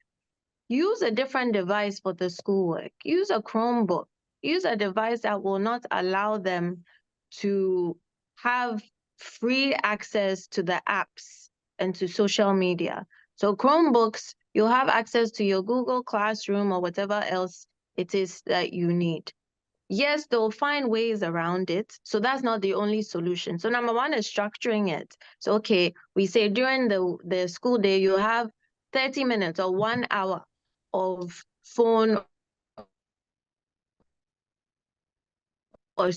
Use a different device for the schoolwork. Use a Chromebook. Use a device that will not allow them to have free access to the apps and to social media. So Chromebooks, you'll have access to your Google Classroom or whatever else it is that you need. Yes, they'll find ways around it. So that's not the only solution. So number one is structuring it. So, okay, we say during the school day, you have 30 minutes or 1 hour of phone or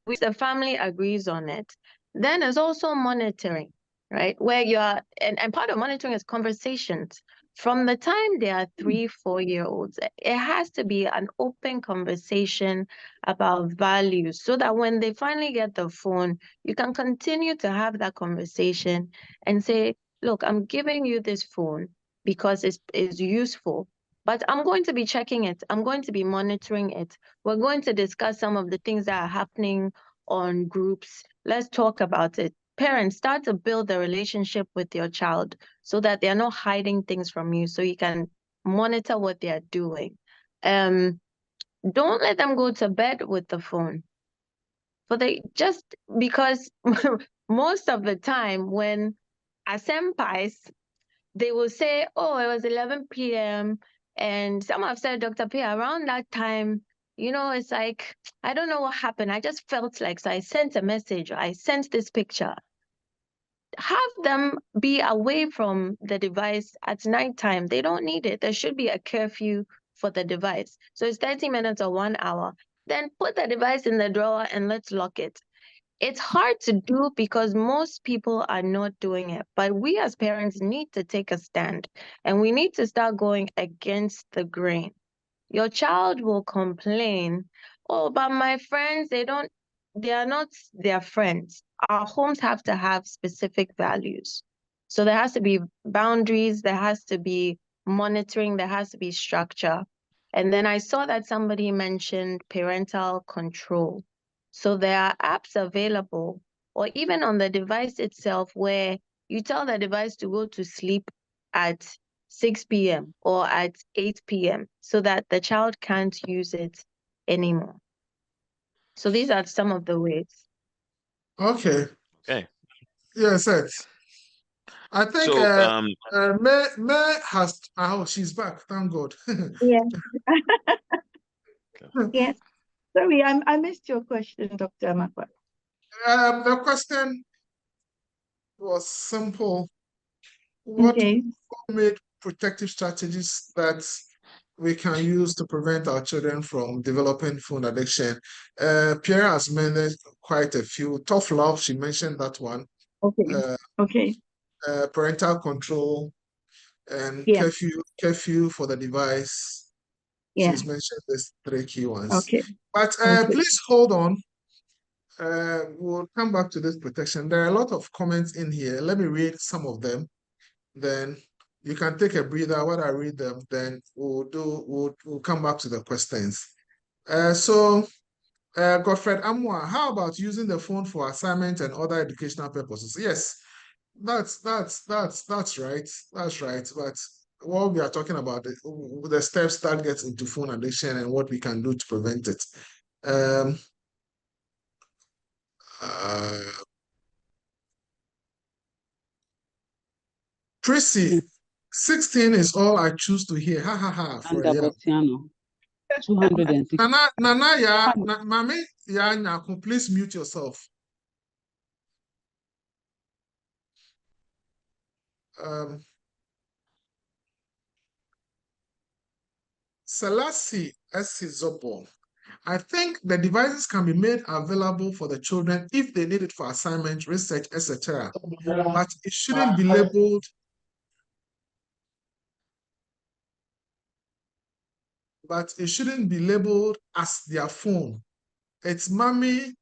which the family agrees on it. Then there's also monitoring, right? Where and part of monitoring is conversations. From the time they are 3-4-year-olds, it has to be an open conversation about values so that when they finally get the phone, you can continue to have that conversation and say, look, I'm giving you this phone because it's useful, but I'm going to be checking it. I'm going to be monitoring it. We're going to discuss some of the things that are happening on groups. Let's talk about it. Parents, start to build a relationship with your child so that they're not hiding things from you, so you can monitor what they're doing. Don't let them go to bed with the phone. Just because most of the time when senpais, they will say, oh, it was 11 p.m. And some have said, Dr. P, around that time, it's like, I don't know what happened. I just felt like, so I sent a message, or I sent this picture. Have them be away from the device at nighttime. They don't need it. There should be a curfew for the device. So it's 30 minutes or 1 hour. Then put the device in the drawer and let's lock it. It's hard to do because most people are not doing it, but we as parents need to take a stand and we need to start going against the grain. Your child will complain, oh, but my friends, they are not their friends. Our homes have to have specific values. So there has to be boundaries, there has to be monitoring, there has to be structure. And then I saw that somebody mentioned parental control. So there are apps available, or even on the device itself, where you tell the device to go to sleep at 6 p.m. or at 8 p.m. so that the child can't use it anymore. So these are some of the ways. Okay. okay. Yes, Seth. I think So May has, oh, she's back. Thank God. Yeah. Yes. Sorry, I missed your question, Dr. Makwa. The question was simple. What Okay. made protective strategies that we can use to prevent our children from developing phone addiction? Pierre has mentioned quite a few. Tough love, she mentioned that one. Okay. Okay. Parental control and Yeah. curfew for the device. Yeah. She's mentioned these three key ones. Okay. But Okay. please hold on. We'll come back to this protection. There are a lot of comments in here. Let me read some of them. Then you can take a breather while I read them. Then we'll come back to the questions. So Godfred Amwa, how about using the phone for assignment and other educational purposes? Yes, that's right. That's right. But what we are talking about, the steps that get into phone addiction and what we can do to prevent it. Tracy, 16 is all I choose to hear. Ha ha ha. For And Botiano, 260. Nana, ya, Mami, ya, Nyaku, please mute yourself. Selassie Zobo. I think the devices can be made available for the children if they need it for assignment, research, etc. But it shouldn't be labeled. But it shouldn't be labeled as their phone. It's mommy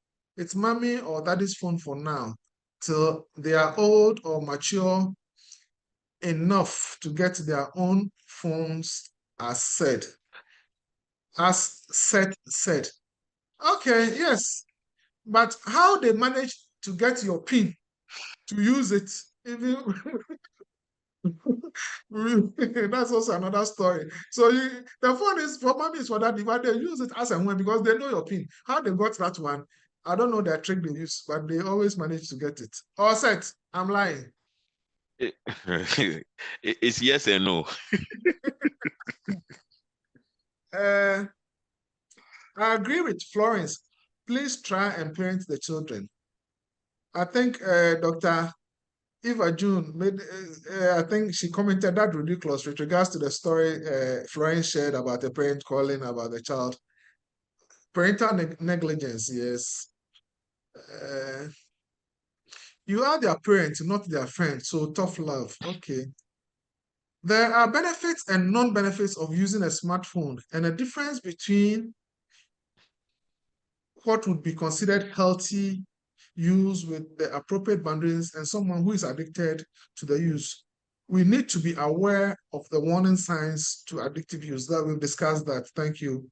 or daddy's phone for now, till they are old or mature enough to get their own phones, as said. As said. Okay, yes. But how they manage to get your PIN to use it, that's also another story. So the phone is for mommy, is for daddy, but they use it as and when because they know your PIN. How they got that one, I don't know their trick they use, but they always manage to get it. All set. I'm lying. It's yes and no. I agree with Florence. Please try and parent the children. I think Dr. Eva June made, I think she commented that ridiculous with regards to the story Florence shared about a parent calling about the child. Parental negligence, yes. You are their parent, not their friend, so tough love. Okay. There are benefits and non-benefits of using a smartphone, and a difference between what would be considered healthy use with the appropriate boundaries and someone who is addicted to the use. We need to be aware of the warning signs to addictive use. That we've discussed that. Thank you,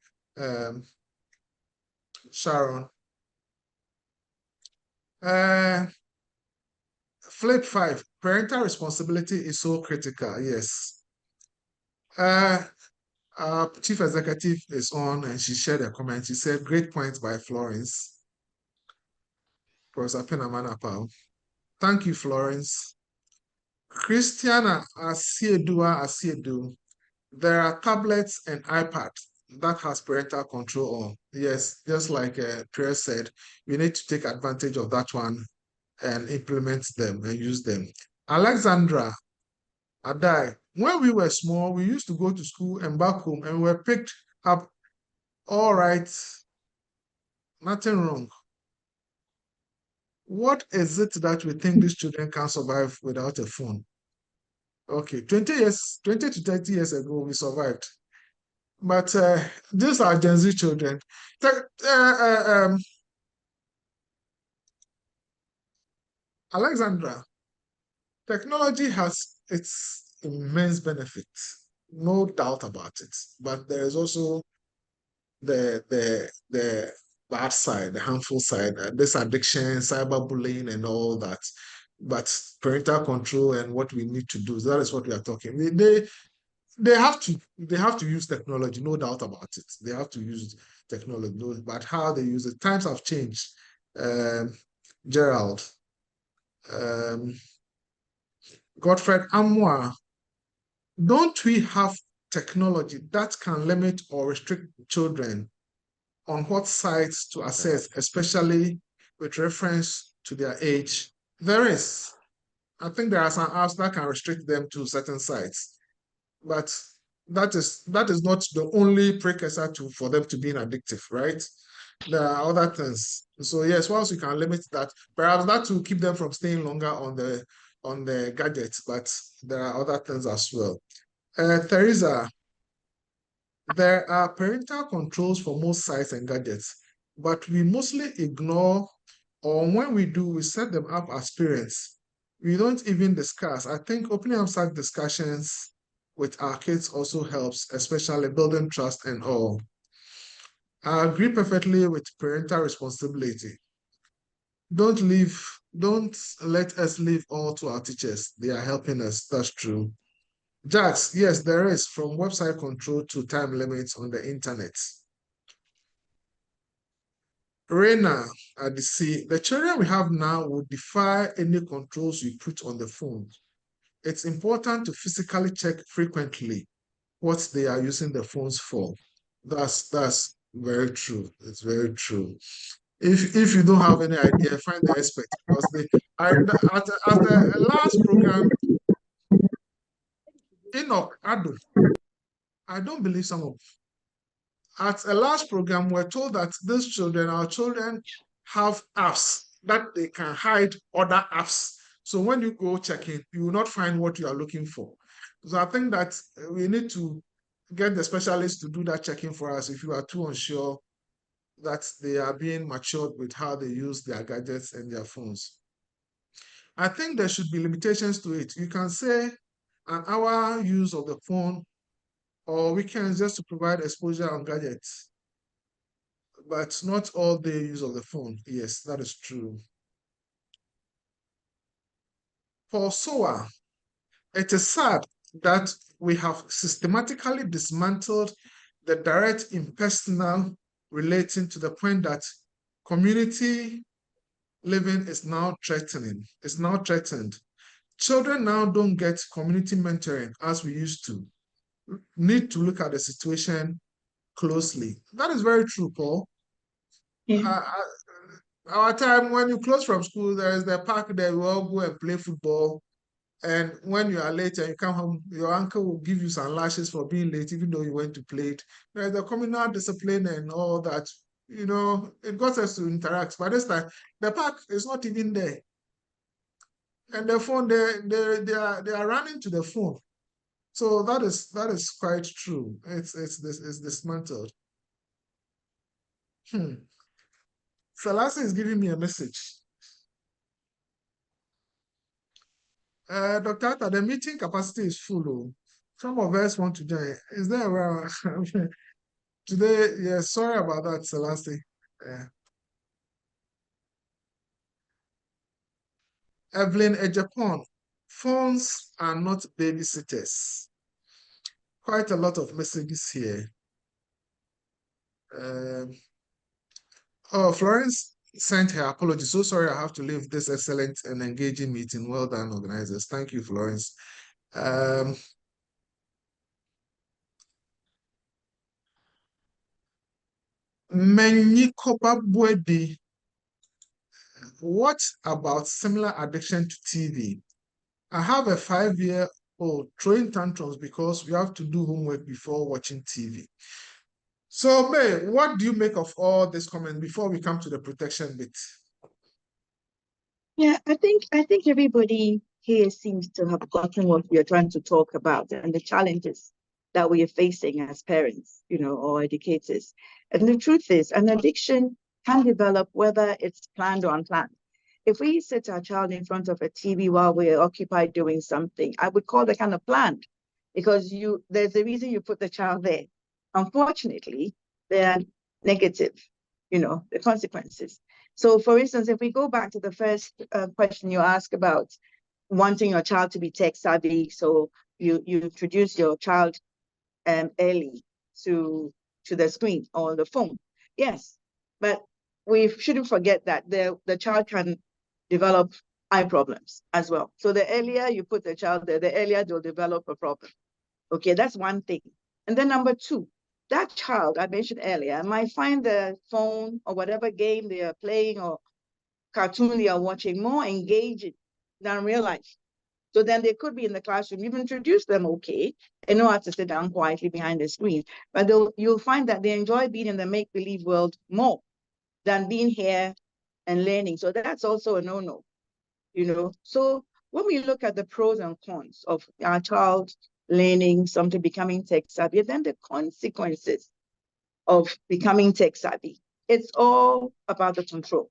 Sharon. Flip 5, parental responsibility is so critical. Yes. Our chief executive is on and she shared a comment. She said, great point by Florence. Professor Penamanapao. Thank you, Florence. Christiana Asiedu. There are tablets and iPad that has parental control on. Yes, just like Pierre said, we need to take advantage of that one and implement them and use them. Alexandra Adai, when we were small, we used to go to school and back home and we were picked up. All right, nothing wrong. What is it that we think these children can survive without a phone? Okay, 20 to 30 years ago, we survived. But these are Gen Z children. Alexandra, technology has its immense benefits, no doubt about it. But there is also the bad side, the harmful side, this addiction, cyberbullying, and all that. But parental control and what we need to do, that is what we are talking. They have to use technology, no doubt about it. They have to use technology, but how they use it, times have changed. Gerald, Godfred Amwa, don't we have technology that can limit or restrict children on what sites to access, especially with reference to their age? There is. I think there are some apps that can restrict them to certain sites, but that is not the only precursor for them to being addictive, right? There are other things. So yes, once you can limit that, perhaps that will keep them from staying longer on the gadgets, but there are other things as well. Teresa, there are parental controls for most sites and gadgets, but we mostly ignore, or when we do, we set them up as parents. We don't even discuss. I think opening up such discussions with our kids also helps, especially building trust and all. I agree perfectly with parental responsibility. Don't let us leave all to our teachers. They are helping us. That's true. Jax, yes, there is, from website control to time limits on the internet. Reina at the sea, the children we have now will defy any controls you put on the phone. It's important to physically check frequently what they are using the phones for. That's very true. It's very true. If you don't have any idea, find the expert, because at the last program, Enoch Ado, I don't believe some of at a last program, we're told that our children have apps that they can hide other apps. So when you go checking, you will not find what you are looking for. So I think that we need to get the specialists to do that checking for us if you are too unsure that they are being matured with how they use their gadgets and their phones. I think there should be limitations to it. You can say an hour use of the phone or weekends just to provide exposure on gadgets, but not all day use of the phone. Yes, that is true. For SOA, it is sad that we have systematically dismantled the direct impersonal relating to the point that community living is now threatened. Children now don't get community mentoring as we used to. Need to look at the situation closely. That is very true, Paul. Yeah. Our time, when you close from school, there is the park there, we all go and play football. And when you are late and you come home, your uncle will give you some lashes for being late, even though you went to play it. There's the communal discipline and all that. You know, it got us to interact. By this time, the park is not even there. And the phone, they are running to the phone. So that is quite true. It's dismantled. Selassie is giving me a message. Dr. Atta, the meeting capacity is full. Oh. Some of us want to join. Is there a today? Yeah, sorry about that, Selassie. Evelyn Ejapon, phones are not babysitters. Quite a lot of messages here. Oh, Florence sent her apology. So sorry, I have to leave this excellent and engaging meeting. Well done, organizers. Thank you, Florence. Menyikopa Bwedi, what about similar addiction to TV? I have a 5-year-old throwing tantrums because we have to do homework before watching TV. So, May, what do you make of all this comment before we come to the protection bit? Yeah, I think everybody here seems to have gotten what we are trying to talk about and the challenges that we are facing as parents, or educators. And the truth is, an addiction can develop whether it's planned or unplanned. If we sit our child in front of a TV while we're occupied doing something, I would call that kind of planned, because there's a reason you put the child there. Unfortunately, they're negative, the consequences. So, for instance, if we go back to the first question you asked about wanting your child to be tech savvy, so you introduce your child early to the screen or the phone. Yes, but we shouldn't forget that the child can develop eye problems as well. So the earlier you put the child there, the earlier they'll develop a problem. Okay, that's one thing. And then number two, that child I mentioned earlier might find the phone or whatever game they are playing or cartoon they are watching more engaging than real life. So then they could be in the classroom. You've introduced them okay, and know how to sit down quietly behind the screen. But you'll find that they enjoy being in the make-believe world more than being here and learning. So that's also a no-no, you know. So when we look at the pros and cons of our child learning something, becoming tech savvy, then the consequences of becoming tech savvy, it's all about the control.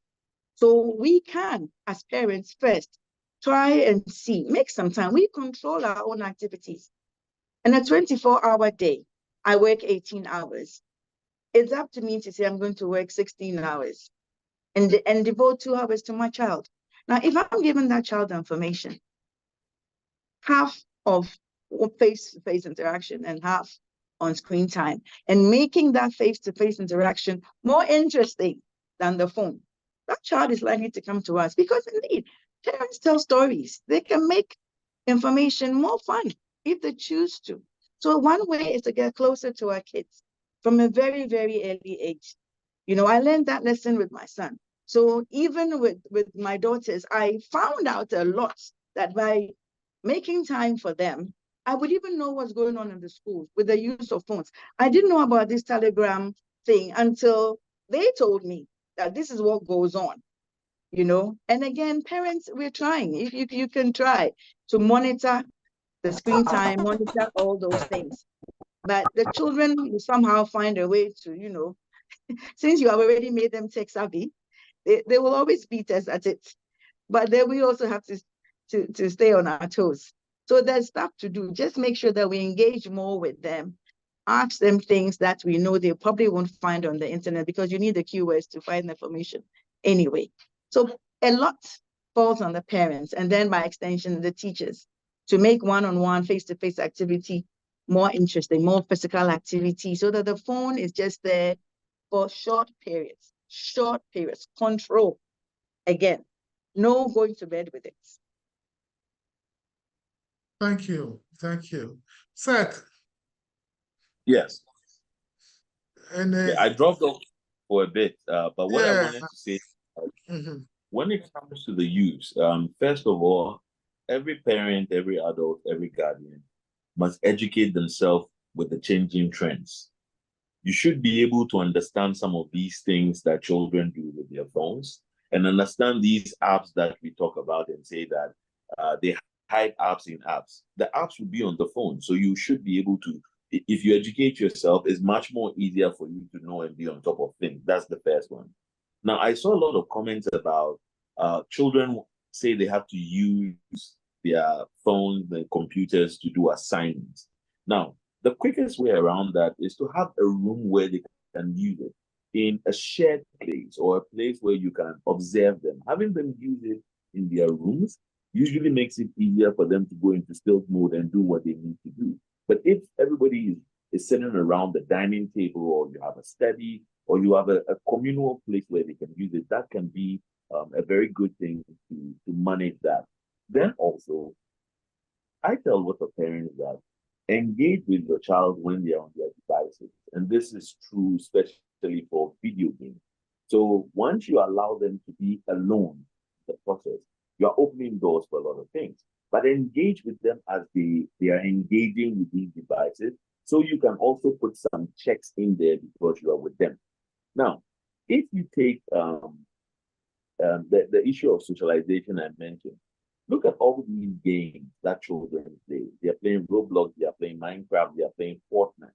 So we can, as parents, first try and see, make some time. We control our own activities. In a 24-hour day, I work 18 hours. It's up to me to say I'm going to work 16 hours and devote 2 hours to my child. Now, if I'm giving that child information, half of face-to-face interaction and half on screen time, and making that face-to-face interaction more interesting than the phone, that child is likely to come to us because indeed, parents tell stories. They can make information more fun if they choose to. So one way is to get closer to our kids from a very, very early age. You know, I learned that lesson with my son. So even with my daughters, I found out a lot that by making time for them, I would even know what's going on in the schools with the use of phones. I didn't know about this Telegram thing until they told me that this is what goes on, you know. And again, parents, we're trying. You can try to monitor the screen time, monitor all those things. But the children will somehow find a way to, you know, since you have already made them tech savvy, they will always beat us at it. But then we also have to stay on our toes. So there's stuff to do. Just make sure that we engage more with them. Ask them things that we know they probably won't find on the internet because you need the keywords to find information anyway. So a lot falls on the parents and then by extension, the teachers to make one-on-one face-to-face activity more interesting, more physical activity so that the phone is just there for short periods, control. Again, no going to bed with it. Thank you. Thank you. Seth. Yes. And I dropped off for a bit, but what I wanted to say, when it comes to the use, first of all, every parent, every adult, every guardian must educate themselves with the changing trends. You should be able to understand some of these things that children do with their phones and understand these apps that we talk about and say that they hide apps in apps. The apps will be on the phone. So you should be able to, if you educate yourself, it's much more easier for you to know and be on top of things. That's the first one. Now, I saw a lot of comments about children say they have to use their phones and computers to do assignments. Now, the quickest way around that is to have a room where they can use it in a shared place or a place where you can observe them. Having them use it in their rooms usually makes it easier for them to go into stealth mode and do what they need to do. But if everybody is sitting around the dining table, or you have a study, or you have a communal place where they can use it, that can be a very good thing to manage that. Then also, I tell what the parents that engage with your child when they're on their devices. And this is true, especially for video games. So once you allow them to be alone in the process, you're opening doors for a lot of things. But engage with them as they are engaging with these devices. So you can also put some checks in there because you are with them. Now, if you take the issue of socialization I mentioned, look at all these games that children play. They're playing Roblox, they're playing Minecraft, they're playing Fortnite.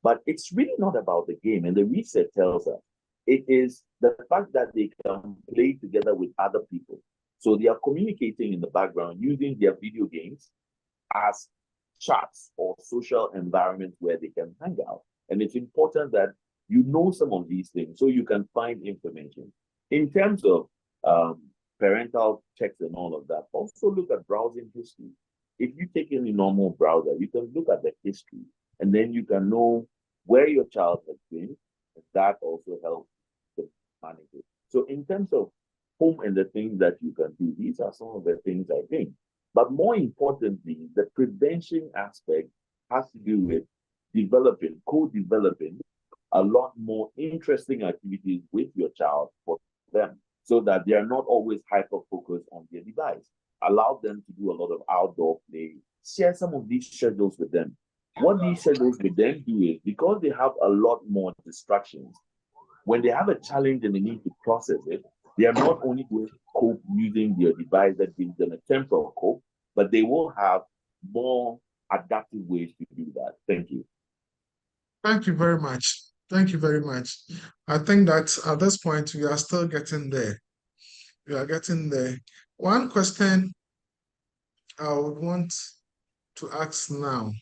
But it's really not about the game. And the research tells us it is the fact that they can play together with other people. So they are communicating in the background using their video games as chats or social environments where they can hang out. And it's important that you know some of these things so you can find information. In terms of parental checks and all of that, also look at browsing history. If you take any normal browser, you can look at the history and then you can know where your child has been, and that also helps to manage it. So in terms of home and the things that you can do. These are some of the things I think. But more importantly, the prevention aspect has to do with co-developing a lot more interesting activities with your child for them, so that they are not always hyper-focused on their device. Allow them to do a lot of outdoor play. Share some of these schedules with them. What these schedules will then do is, because they have a lot more distractions, when they have a challenge and they need to process it, they are not only going to cope using their device that gives them a temporal cope, but they will have more adaptive ways to do that. Thank you. Thank you very much. Thank you very much. I think that at this point, we are still getting there. We are getting there. One question I would want to ask now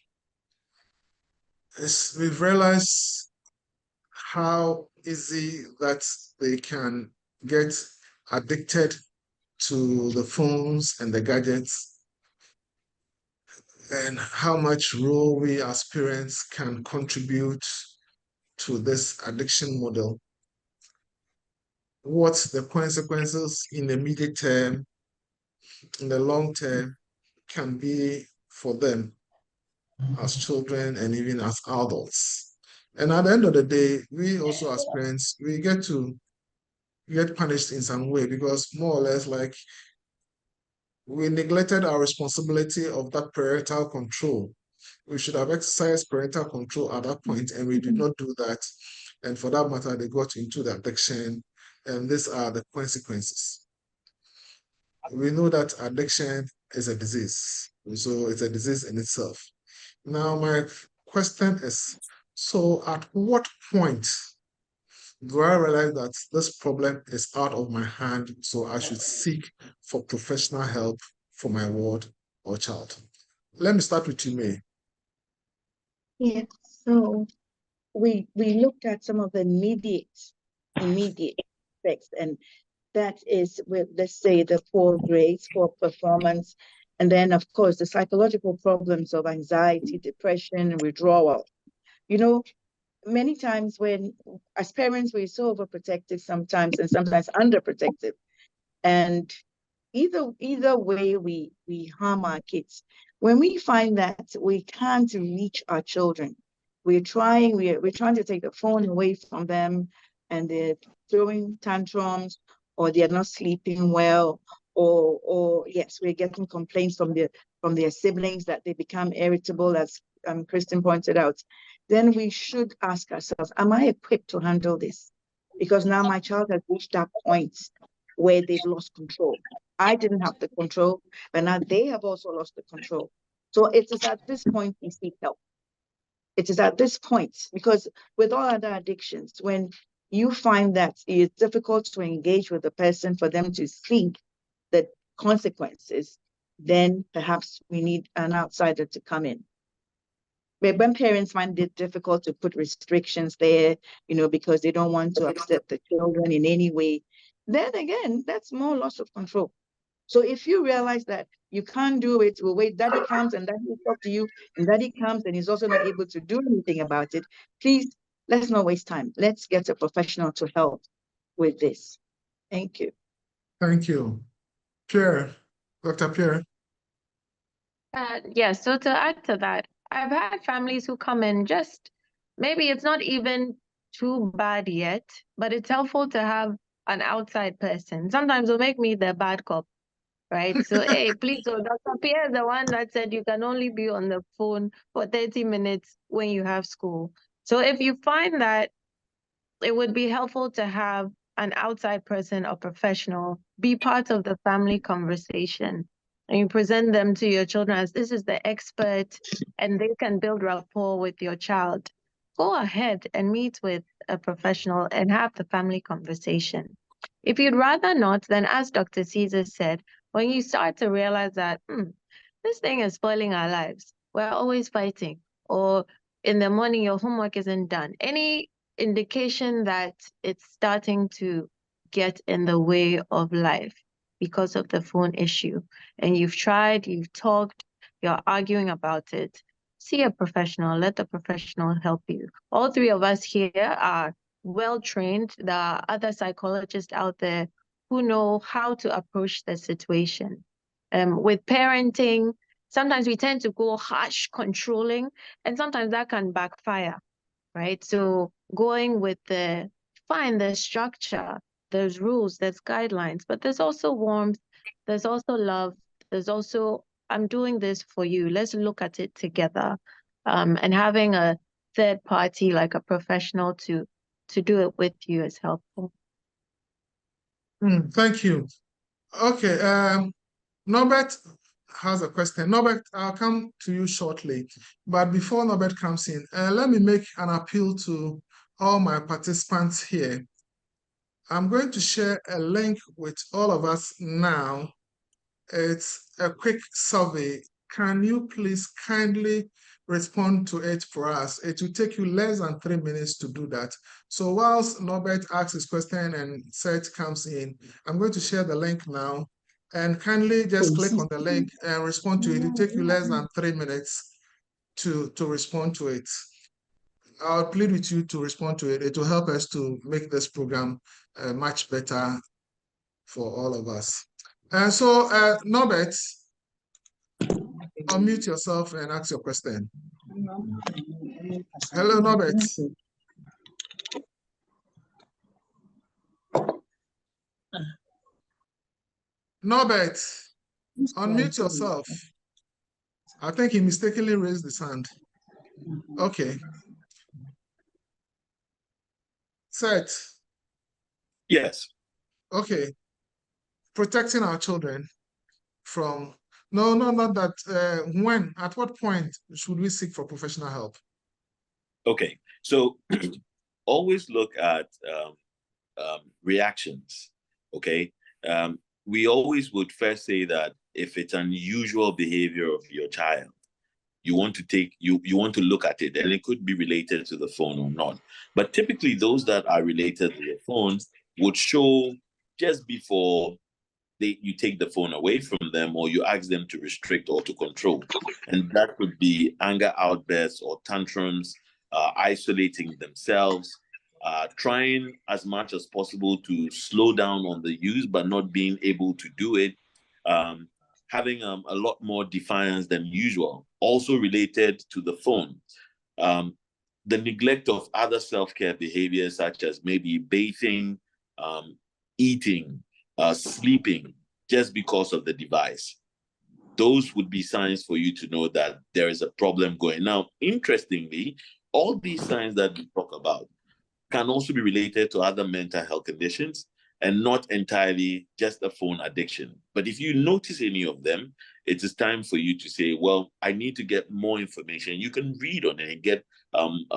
is, we've realized how easy that they can get addicted to the phones and the gadgets, and how much role we as parents can contribute to this addiction model. What the consequences in the immediate term, in the long term, can be for them as children and even as adults. And at the end of the day, we also as parents, we get punished in some way, because more or less, like, we neglected our responsibility of that parental control. We should have exercised parental control at that point, and we did not do that. And for that matter, they got into the addiction, and these are the consequences. We know that addiction is a disease, so it's a disease in itself. Now, my question is, so at what point do I realize that this problem is out of my hand, so I should seek for professional help for my ward or child? Let me start with you, May. Yeah, so we looked at some of the immediate effects, and that is with, let's say, the poor grades, poor performance, and then of course the psychological problems of anxiety, depression, and withdrawal. You know, many times when, as parents, we're so overprotective sometimes, and sometimes underprotective, and either way we harm our kids. When we find that we can't reach our children, we're trying to take the phone away from them, and they're throwing tantrums, or they're not sleeping well, or yes, we're getting complaints from their siblings that they become irritable, as Kristen pointed out. Then we should ask ourselves, am I equipped to handle this? Because now my child has reached that point where they've lost control. I didn't have the control, but now they have also lost the control. So it is at this point we seek help. It is at this point, because with all other addictions, when you find that it's difficult to engage with the person for them to see the consequences, then perhaps we need an outsider to come in. But when parents find it difficult to put restrictions there, because they don't want to upset the children in any way, then again, that's more loss of control. So if you realize that you can't do it, well, wait, daddy comes and daddy will talk to you, and daddy comes and he's also not able to do anything about it, please, let's not waste time. Let's get a professional to help with this. Thank you. Thank you. Pierre, Dr. Pierre. Yeah, so to add to that, I've had families who come in, just maybe it's not even too bad yet, but it's helpful to have an outside person. Sometimes it'll make me the bad cop, right? So, hey, please, so Dr. Pierre is the one that said you can only be on the phone for 30 minutes when you have school. So if you find that it would be helpful to have an outside person or professional be part of the family conversation, and you present them to your children as this is the expert, and they can build rapport with your child, go ahead and meet with a professional and have the family conversation. If you'd rather not, then as Dr. Caesar said, when you start to realize that this thing is spoiling our lives, we're always fighting, or in the morning your homework isn't done, any indication that it's starting to get in the way of life because of the phone issue, and you've tried, you've talked, you're arguing about it, see a professional, let the professional help you. All three of us here are well trained. There are other psychologists out there who know how to approach the situation. With parenting, sometimes we tend to go harsh, controlling, and sometimes that can backfire, right? So going with find the structure, there's rules, there's guidelines, but there's also warmth, there's also love, there's also, I'm doing this for you. Let's look at it together. And having a third party, like a professional, to do it with you is helpful. Thank you. Okay, Norbert has a question. Norbert, I'll come to you shortly. But before Norbert comes in, let me make an appeal to all my participants here. I'm going to share a link with all of us now. It's a quick survey. Can you please kindly respond to it for us? It will take you less than 3 minutes to do that. So whilst Norbert asks his question and Seth comes in, I'm going to share the link now. And kindly just click on the link and respond to it. It will take you less than 3 minutes to respond to it. I'll plead with you to respond to it. It will help us to make this program much better for all of us. And so, Norbert, unmute yourself and ask your question. Hello, Norbert. Norbert, unmute yourself. I think he mistakenly raised his hand. Okay. Seth. Yes. Okay. Protecting our children from, no, not that. When, at what point should we seek for professional help? Okay. So always look at reactions. Okay. We always would first say that if it's unusual behavior of your child, you want to look at it, and it could be related to the phone or not. But typically those that are related to the phone would show just before you take the phone away from them, or you ask them to restrict or to control. And that could be anger outbursts or tantrums, isolating themselves, trying as much as possible to slow down on the use, but not being able to do it, having a lot more defiance than usual, also related to the phone. The neglect of other self-care behaviors, such as maybe bathing, eating, sleeping, just because of the device. Those would be signs for you to know that there is a problem going. Now, interestingly, all these signs that we talk about can also be related to other mental health conditions and not entirely just a phone addiction. But if you notice any of them, it is time for you to say, well, I need to get more information. You can read on it and get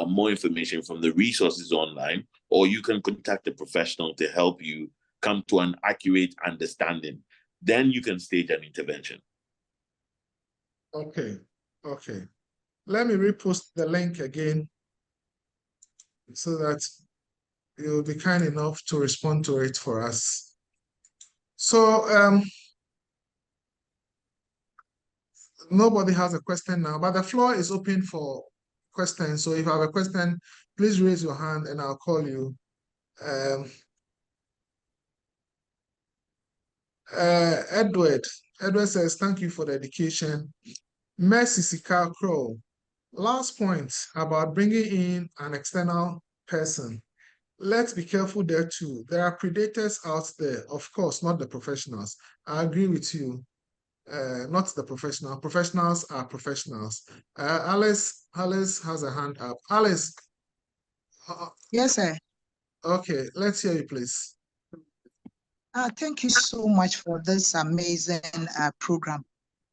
more information from the resources online, or you can contact a professional to help you come to an accurate understanding. Then you can stage an intervention. Okay. Let me repost the link again so that you'll be kind enough to respond to it for us. So nobody has a question now, but the floor is open for questions. So if you have a question, please raise your hand and I'll call you. Edward says, thank you for the education. Mercy Sika Crow, last point about bringing in an external person. Let's be careful there too. There are predators out there, of course, not the professionals. I agree with you. Not the professional. Professionals are professionals. Alice has a hand up. Alice. Yes, sir. Okay, let's hear you, please. Thank you so much for this amazing program.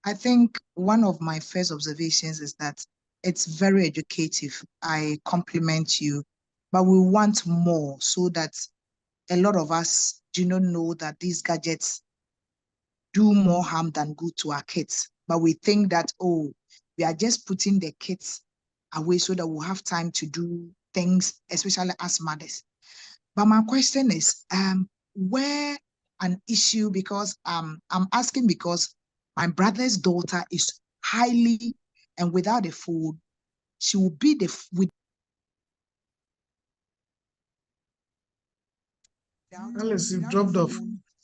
I think one of my first observations is that it's very educative. I compliment you, but we want more so that a lot of us do not know that these gadgets do more harm than good to our kids. But we think that, oh, we are just putting the kids away so that we'll have time to do things, especially as mothers. But my question is, where an issue, because I'm asking because my brother's daughter is highly, and without a phone, she will be Alice, you've dropped off.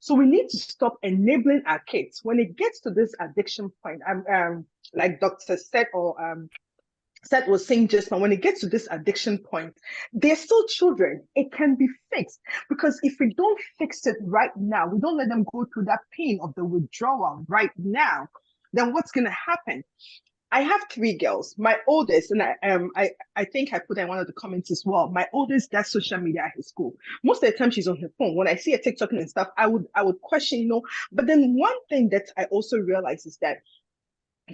So we need to stop enabling our kids when it gets to this addiction point. Like Dr. Seth was saying just now, when it gets to this addiction point, they're still children. It can be fixed, because if we don't fix it right now, we don't let them go through that pain of the withdrawal right now, then what's going to happen? I have 3 girls. My oldest, and I think I put in one of the comments as well. My oldest does social media at his school. Most of the time she's on her phone. When I see her TikTok and stuff, I would question, But then one thing that I also realize is that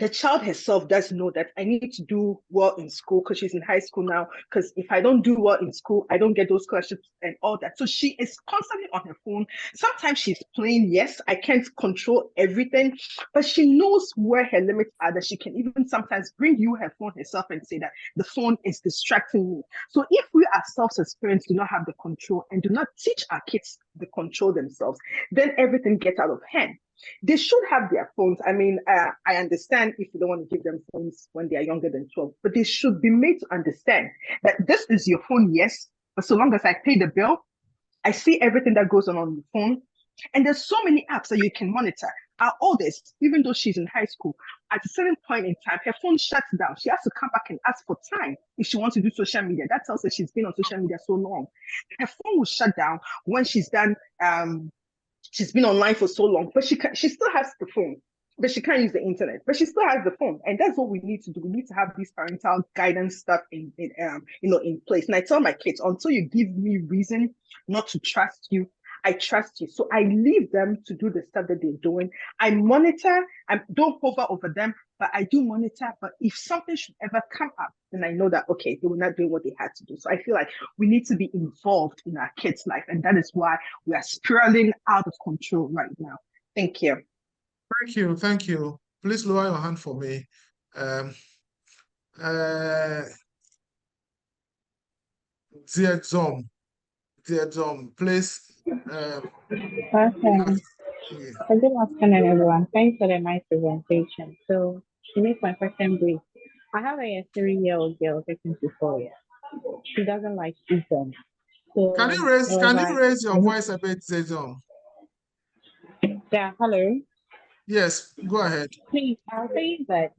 the child herself does know that I need to do well in school, because she's in high school now. Because if I don't do well in school, I don't get those scholarships and all that. So she is constantly on her phone. Sometimes she's playing. Yes, I can't control everything, but she knows where her limits are, that she can even sometimes bring you her phone herself and say that the phone is distracting me. So if we ourselves as parents do not have the control and do not teach our kids the control themselves, then everything gets out of hand. They should have their phones. I mean, I understand if you don't want to give them phones when they are younger than 12, but they should be made to understand that this is your phone, yes, but so long as I pay the bill, I see everything that goes on the phone. And there's so many apps that you can monitor. Our oldest, even though she's in high school, at a certain point in time, her phone shuts down. She has to come back and ask for time if she wants to do social media. That tells her she's been on social media so long. Her phone will shut down when she's done. She's been online for so long, but she still has the phone, but she can't use the internet, but she still has the phone. And that's what we need to do. We need to have this parental guidance stuff in place. And I tell my kids, until you give me reason not to trust you, I trust you. So I leave them to do the stuff that they're doing. I monitor. I don't hover over them, but I do monitor. But if something should ever come up, then I know that, okay, they were not doing what they had to do. So I feel like we need to be involved in our kids' life. And that is why we are spiraling out of control right now. Thank you. Thank you. Thank you. Please lower your hand for me. Dear Zom, please. Okay. So good afternoon, everyone. Thanks for the nice presentation. So to make my question brief, I have a 3-year-old girl getting to 4 years. She doesn't like eating. So Can you raise your voice a bit, Zom? Yeah, hello. Yes, go ahead. Please, I'll say that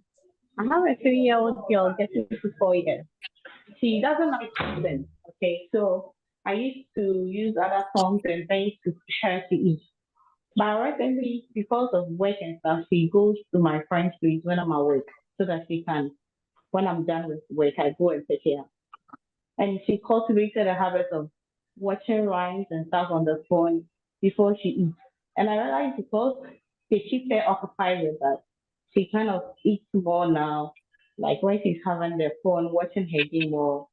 I have a 3-year-old girl getting to 4 years. She doesn't like eating. Okay, so I used to use other forms and things to push her to eat. But recently, because of work and stuff, she goes to my friend's place when I'm at work so that she can, when I'm done with work, I go and take her. And she cultivated a habit of watching rhymes and stuff on the phone before she eats. And I realized because they keep her occupied with that, she kind of eats more now. Like when she's having the phone, watching her game or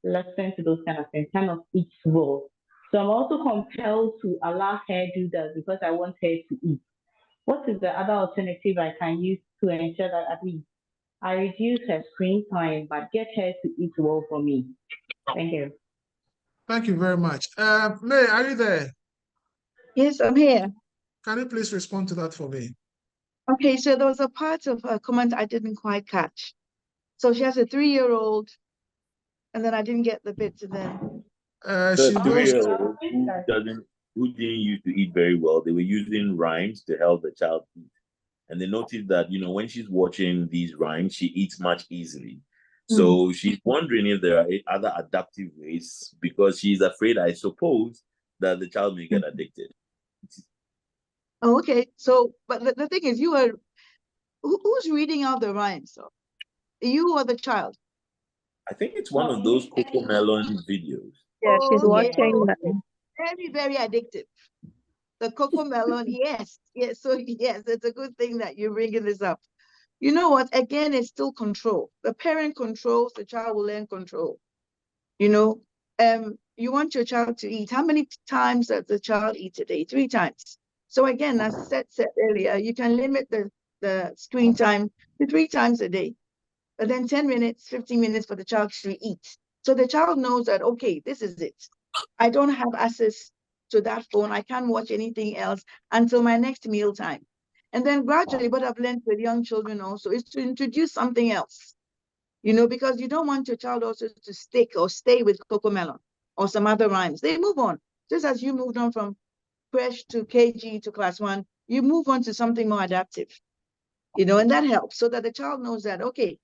listening to those kind of things, kind of eats more. So I'm also compelled to allow her do that because I want her to eat. What is the other alternative I can use to ensure that at least I reduce her screen time, but get her to eat well for me? Thank you. Thank you very much. May, are you there? Yes, I'm here. Can you please respond to that for me? Okay, so there was a part of a comment I didn't quite catch. So she has a 3-year-old, and then I didn't get the bit to then. She goes who didn't used to eat very well. They were using rhymes to help the child eat. And they noticed that, when she's watching these rhymes, she eats much easily. So she's wondering if there are other adaptive ways, because she's afraid, I suppose, that the child may get addicted. Oh, okay. So, but the thing is, who's reading out the rhymes? So, you or the child? I think it's one of those CoComelon videos. Yeah, she's watching them. Very, very addictive. The CoComelon, yes. So yes, it's a good thing that you're bringing this up. You know what? Again, it's still control. The parent controls, the child will learn control. You want your child to eat. How many times does the child eat a day? 3 times. So again, as Seth said earlier, you can limit the screen time to 3 times a day. But then 10 minutes, 15 minutes for the child to eat. So the child knows that, okay, this is it. I don't have access to that phone. I can't watch anything else until my next meal time. And then gradually, what I've learned with young children also is to introduce something else, because you don't want your child also to stick or stay with CoComelon or some other rhymes. They move on, just as you moved on from crash to KG to class 1, you move on to something more adaptive, and that helps so that the child knows that, okay,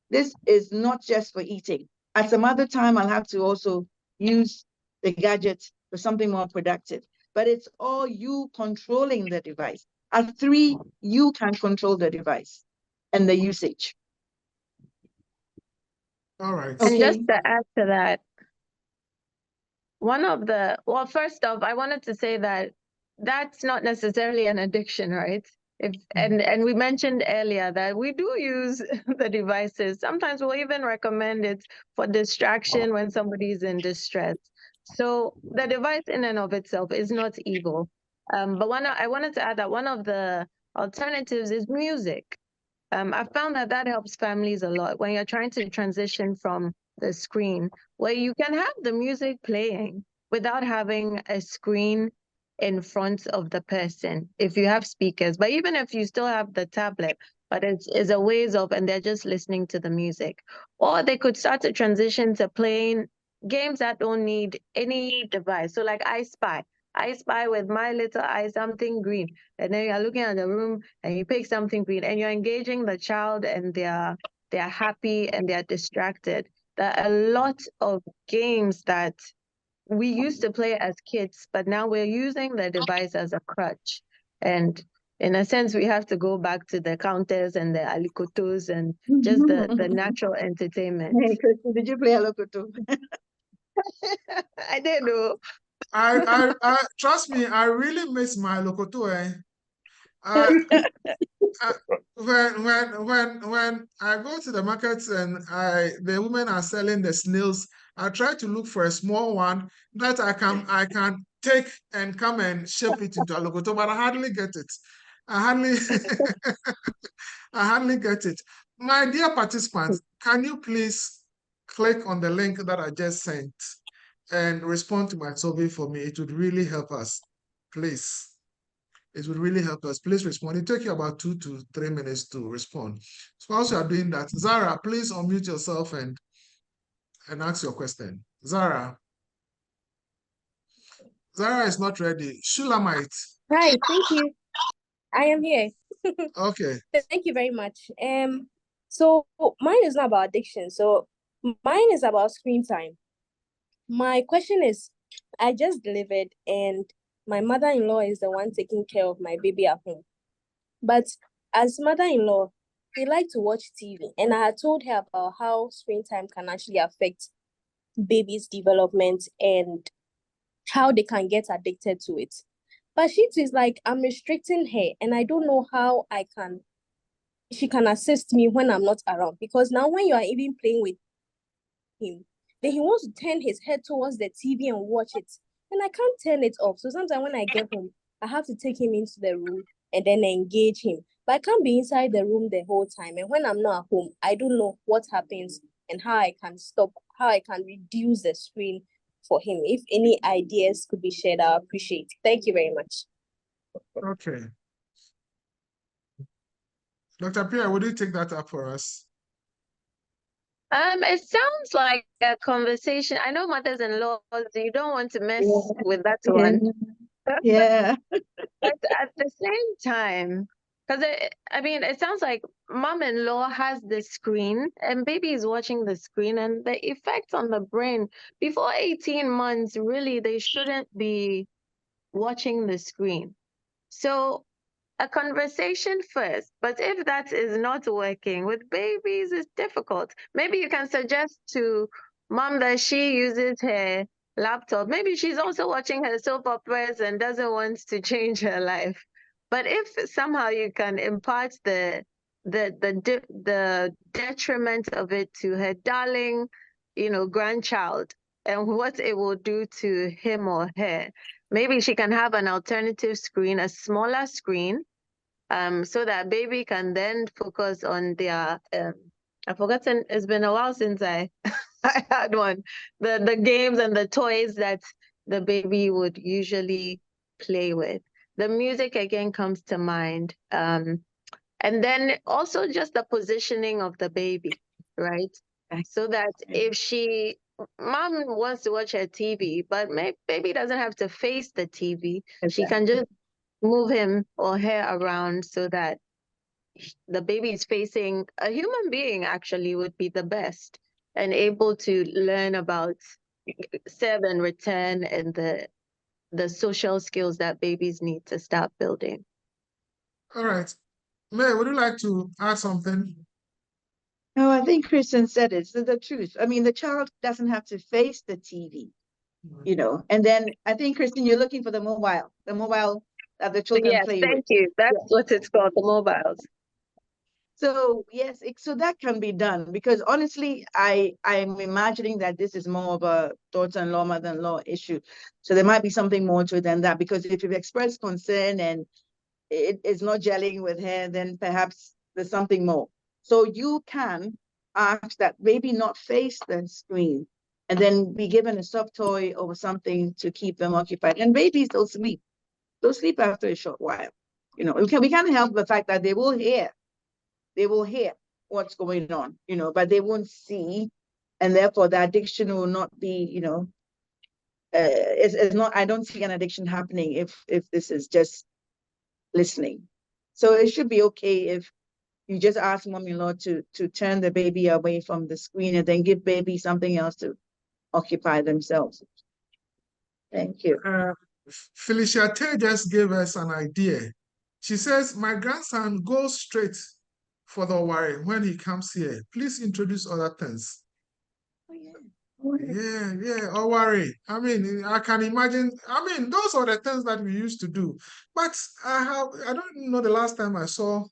this is not just for eating. At some other time, I'll have to also use the gadget for something more productive. But it's all you controlling the device. At 3, you can control the device and the usage. All right. And just to add to that, first off, I wanted to say that that's not necessarily an addiction, right? And we mentioned earlier that we do use the devices. Sometimes we'll even recommend it for distraction when somebody's in distress. So the device in and of itself is not evil. But I wanted to add that one of the alternatives is music. I found that helps families a lot when you're trying to transition from the screen, where you can have the music playing without having a screen in front of the person if you have speakers. But even if you still have the tablet, but it's a ways of, and they're just listening to the music. Or they could start to transition to playing games that don't need any device. So like I Spy with My Little Eye, something green. And then you're looking at the room and you pick something green and you're engaging the child and they're happy and they're distracted. There are a lot of games that we used to play as kids, but now we're using the device as a crutch. And in a sense, we have to go back to the counters and the alikotos and just the natural entertainment. Hey, Christy, did you play alikoto? I didn't know. I trust me, I really miss my lokoto. When I go to the markets and the women are selling the snails, I try to look for a small one that I can take and come and shape it into a lokoto, but I hardly get it. I hardly get it. My dear participants, can you please click on the link that I just sent and respond to my survey for me? It would really help us, please. It would really help us. Please respond. It takes you about 2 to 3 minutes to respond. So whilst you are doing that, Zara, please unmute yourself and ask your question. Zara is not ready. Shulamite. Hi, thank you. I am here. Okay. Thank you very much. So mine is not about addiction. So mine is about screen time. My question is, I just delivered and my mother-in-law is the one taking care of my baby at home. But as mother-in-law, they like to watch TV. And I had told her about how screen time can actually affect baby's development and how they can get addicted to it. But she is like, I'm restricting her and I don't know how she can assist me when I'm not around. Because now when you are even playing with him, then he wants to turn his head towards the TV and watch it. And I can't turn it off. So sometimes when I get home, I have to take him into the room and then engage him. But I can't be inside the room the whole time. And when I'm not at home, I don't know what happens and how I can stop, how I can reduce the screen for him. If any ideas could be shared, I appreciate. Thank you very much. Okay. Dr. Pierre, would you take that up for us? It sounds like a conversation. I know mothers-in-law, you don't want to mess with that one. Yeah. But at the same time, because it sounds like mom-in-law has the screen and baby is watching the screen, and the effects on the brain before 18 months, really, they shouldn't be watching the screen. So a conversation first, but if that is not working with babies, it's difficult. Maybe you can suggest to mom that she uses her laptop. Maybe she's also watching her soap operas and doesn't want to change her life. But if somehow you can impart the detriment of it to her darling, grandchild and what it will do to him or her, maybe she can have an alternative screen, a smaller screen, so that baby can then focus on their, I've forgotten, it's been a while since I had one, the games and the toys that the baby would usually play with. The music again comes to mind. And then also just the positioning of the baby, right? So that if she mom wants to watch her TV, but baby doesn't have to face the TV. She can just move him or her around so that the baby is facing a human being, actually would be the best, and able to learn about serve and return and the social skills that babies need to start building. All right. May, would you like to add something? No, I think Kristen said it. It's the truth. I mean, the child doesn't have to face the TV, you know. And then I think, Kristen, you're looking for the mobile that the children Yes, play with. thank you. That's what it's called, the mobiles. So yes, so that can be done, because honestly, I'm imagining that this is more of a daughter-in-law, mother-in-law issue. So there might be something more to it than that, because if you've expressed concern and it is not gelling with her, then perhaps there's something more. So you can ask that baby not face the screen, and then be given a soft toy or something to keep them occupied. And babies don't sleep. They'll sleep after a short while. You know, we can't help the fact that they will hear what's going on, you know, but they won't see, and therefore the addiction will not be, you know, it's not. I don't see an addiction happening if this is just listening. So it should be okay if you just ask mom-in-law to turn the baby away from the screen and then give baby something else to occupy themselves. Thank you. Felicia Tay just gave us an idea. She says, my grandson goes straight for the worry when he comes here. Please introduce other things. Yeah, or worry. I mean, I can imagine. I mean, those are the things that we used to do. But I don't know the last time I saw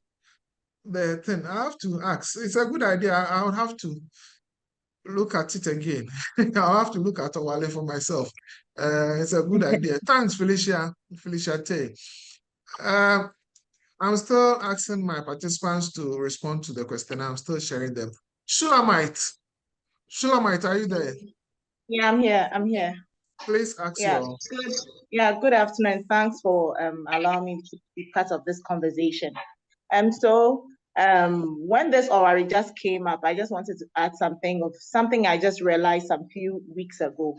the thing. I have to ask. It's a good idea. I would have to look at it again. I'll have to look at Owale for myself. It's a good idea. Thanks, Felicia Tay. I'm still asking my participants to respond to the question. I'm still sharing them. Shulamite, are you there? Yeah, I'm here. Please ask your... Good afternoon. Thanks for allowing me to be part of this conversation. When this already just came up, I just wanted to add something I just realized a few weeks ago.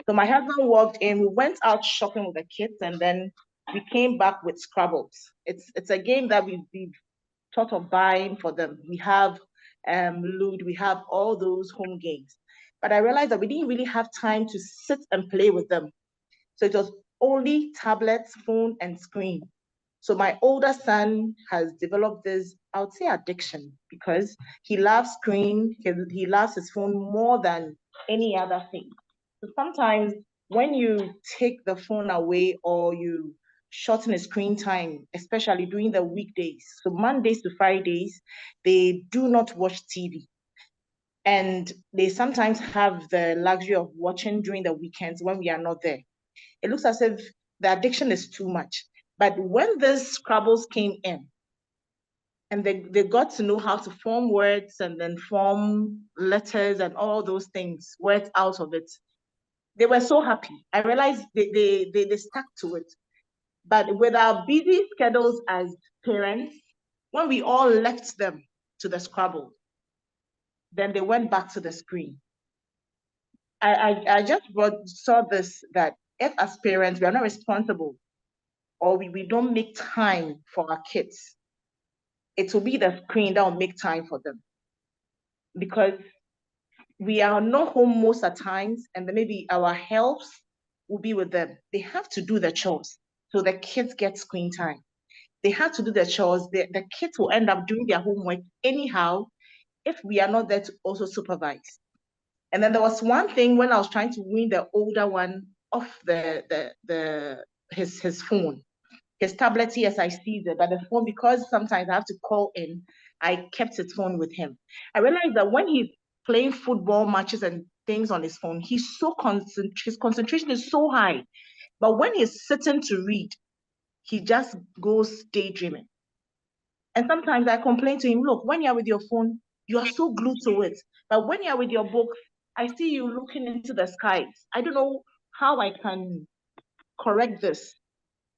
So my husband walked in, we went out shopping with the kids, and then we came back with Scrabbles. It's a game that we've thought of buying for them. We have Lude, we have all those home games. But I realized that we didn't really have time to sit and play with them. So it was only tablets, phone, and screen. So my older son has developed this, I would say, addiction, because he loves screen, he loves his phone more than any other thing. So sometimes when you take the phone away or you shorten his screen time, especially during the weekdays, so Mondays to Fridays, they do not watch TV. And they sometimes have the luxury of watching during the weekends when we are not there. It looks as if the addiction is too much. But when these Scrabbles came in, and they got to know how to form words and then form letters and all those things, words out of it, they were so happy. I realized they stuck to it. But with our busy schedules as parents, when we all left them to the Scrabble, then they went back to the screen. I just saw this, that if as parents we are not responsible, or we don't make time for our kids, it will be the screen that will make time for them. Because we are not home most of the times, and then maybe our helps will be with them. They have to do the chores, so the kids get screen time. They have to do the chores. The kids will end up doing their homework anyhow if we are not there to also supervise. And then there was one thing when I was trying to wean the older one off his phone. His tablet, yes, I see that, but the phone, because sometimes I have to call in, I kept his phone with him. I realized that when he's playing football matches and things on his phone, his concentration is so high. But when he's sitting to read, he just goes daydreaming. And sometimes I complain to him, look, when you're with your phone, you are so glued to it. But when you're with your book, I see you looking into the skies. I don't know how I can correct this,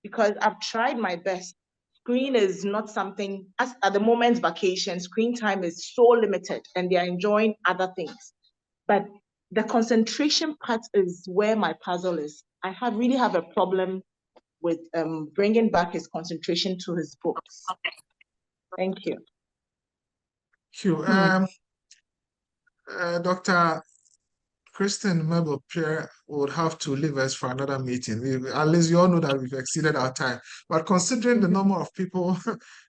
because I've tried my best. Screen is not something, as at the moment, vacation, screen time is so limited and they're enjoying other things. But the concentration part is where my puzzle is. I really have a problem with bringing back his concentration to his books. Thank you. Thank you. Dr. Kristen Mabel-Pierre would have to leave us for another meeting. At least you all know that we've exceeded our time. But considering the number of people,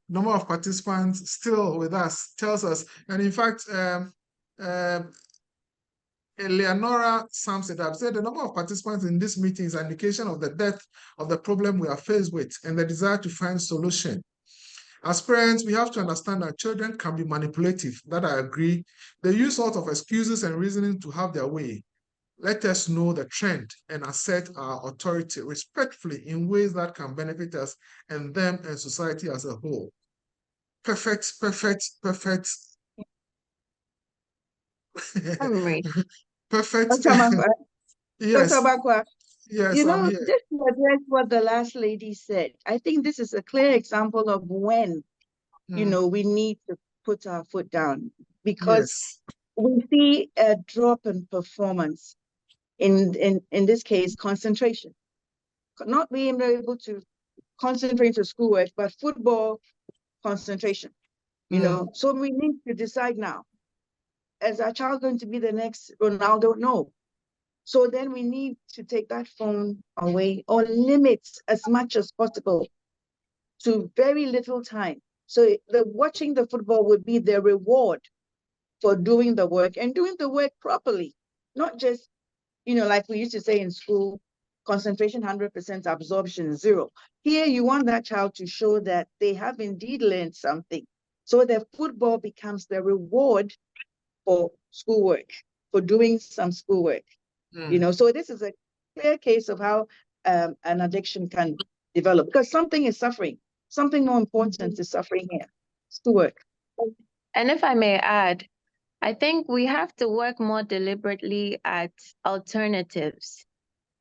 number of participants still with us tells us, and in fact, Eleonora sums it up, said the number of participants in this meeting is an indication of the depth of the problem we are faced with and the desire to find solution. As parents, we have to understand that children can be manipulative, that I agree. They use sort of excuses and reasoning to have their way. Let us know the trend and assert our authority respectfully in ways that can benefit us and them and society as a whole. Perfect. Perfect. Yes. Dr. Bakwa, yes, you know, I'm here. just to address what the last lady said, I think this is a clear example of when, you know, we need to put our foot down, because we see a drop in performance, in this case, concentration. Not being able to concentrate to schoolwork, but football concentration, you know. So we need to decide now, is our child going to be the next Ronaldo? No. So then we need to take that phone away or limit as much as possible to very little time. So watching the football would be the reward for doing the work and doing the work properly, not just, you know, like we used to say in school, concentration 100%, absorption 0. Here you want that child to show that they have indeed learned something. So the football becomes the reward for schoolwork, for doing some schoolwork. You know, so this is a clear case of how an addiction can develop, because something is suffering. Something more important is suffering here. Schoolwork. And if I may add, I think we have to work more deliberately at alternatives.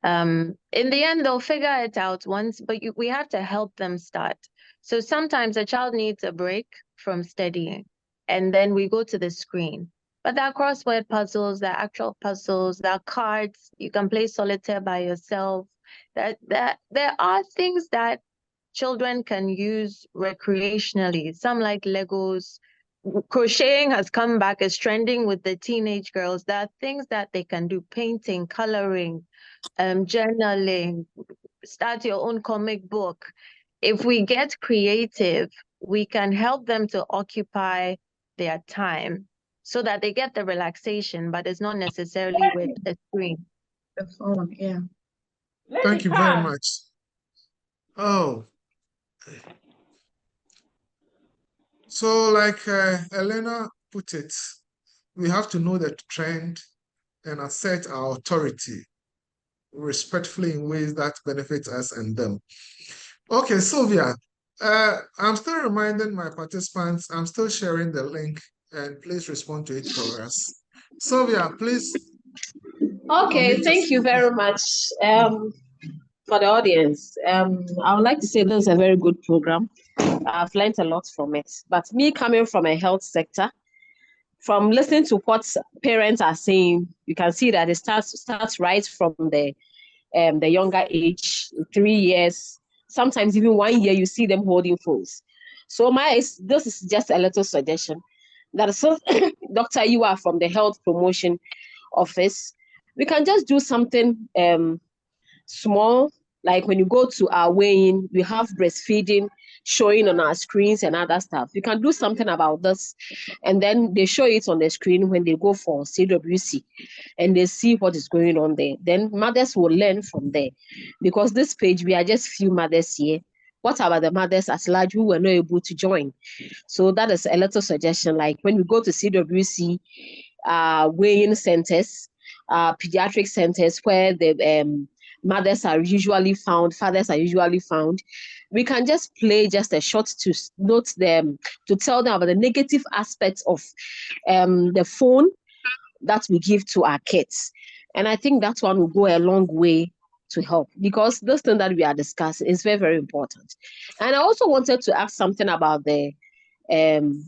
In the end, they'll figure it out once, but we have to help them start. So sometimes a child needs a break from studying, and then we go to the screen. But there are crossword puzzles, there are actual puzzles, there are cards. You can play solitaire by yourself. There are things that children can use recreationally. Some like Legos. Crocheting has come back as trending with the teenage girls. There are things that they can do: painting, coloring, journaling, start your own comic book. If we get creative, we can help them to occupy their time so that they get the relaxation, but it's not necessarily with a screen. The phone, yeah. Thank you very much. Oh. So like Elena put it, we have to know the trend and assert our authority respectfully in ways that benefit us and them. Okay, Sylvia, I'm still reminding my participants, I'm still sharing the link, and please respond to it for us. Sylvia, please. Okay, thank you very much for the audience. I would like to say this is a very good program. I've learned a lot from it. But me coming from a health sector, from listening to what parents are saying, you can see that it starts right from the younger age, 3 years, sometimes even 1 year, you see them holding phones. So this is just a little suggestion. That is, so, Doctor, you are from the health promotion office. We can just do something small, like when you go to our weighing, we have breastfeeding showing on our screens and other stuff. You can do something about this, and then they show it on the screen when they go for CWC and they see what is going on there. Then mothers will learn from there, because this page, we are just few mothers here. What about the mothers at large who were not able to join? So that is a little suggestion, like when we go to CWC, weighing centers, pediatric centers where the mothers are usually found, fathers are usually found, we can just play just a short to note them, to tell them about the negative aspects of the phone that we give to our kids. And I think that one will go a long way to help, because this thing that we are discussing is very, very important. And I also wanted to ask something about the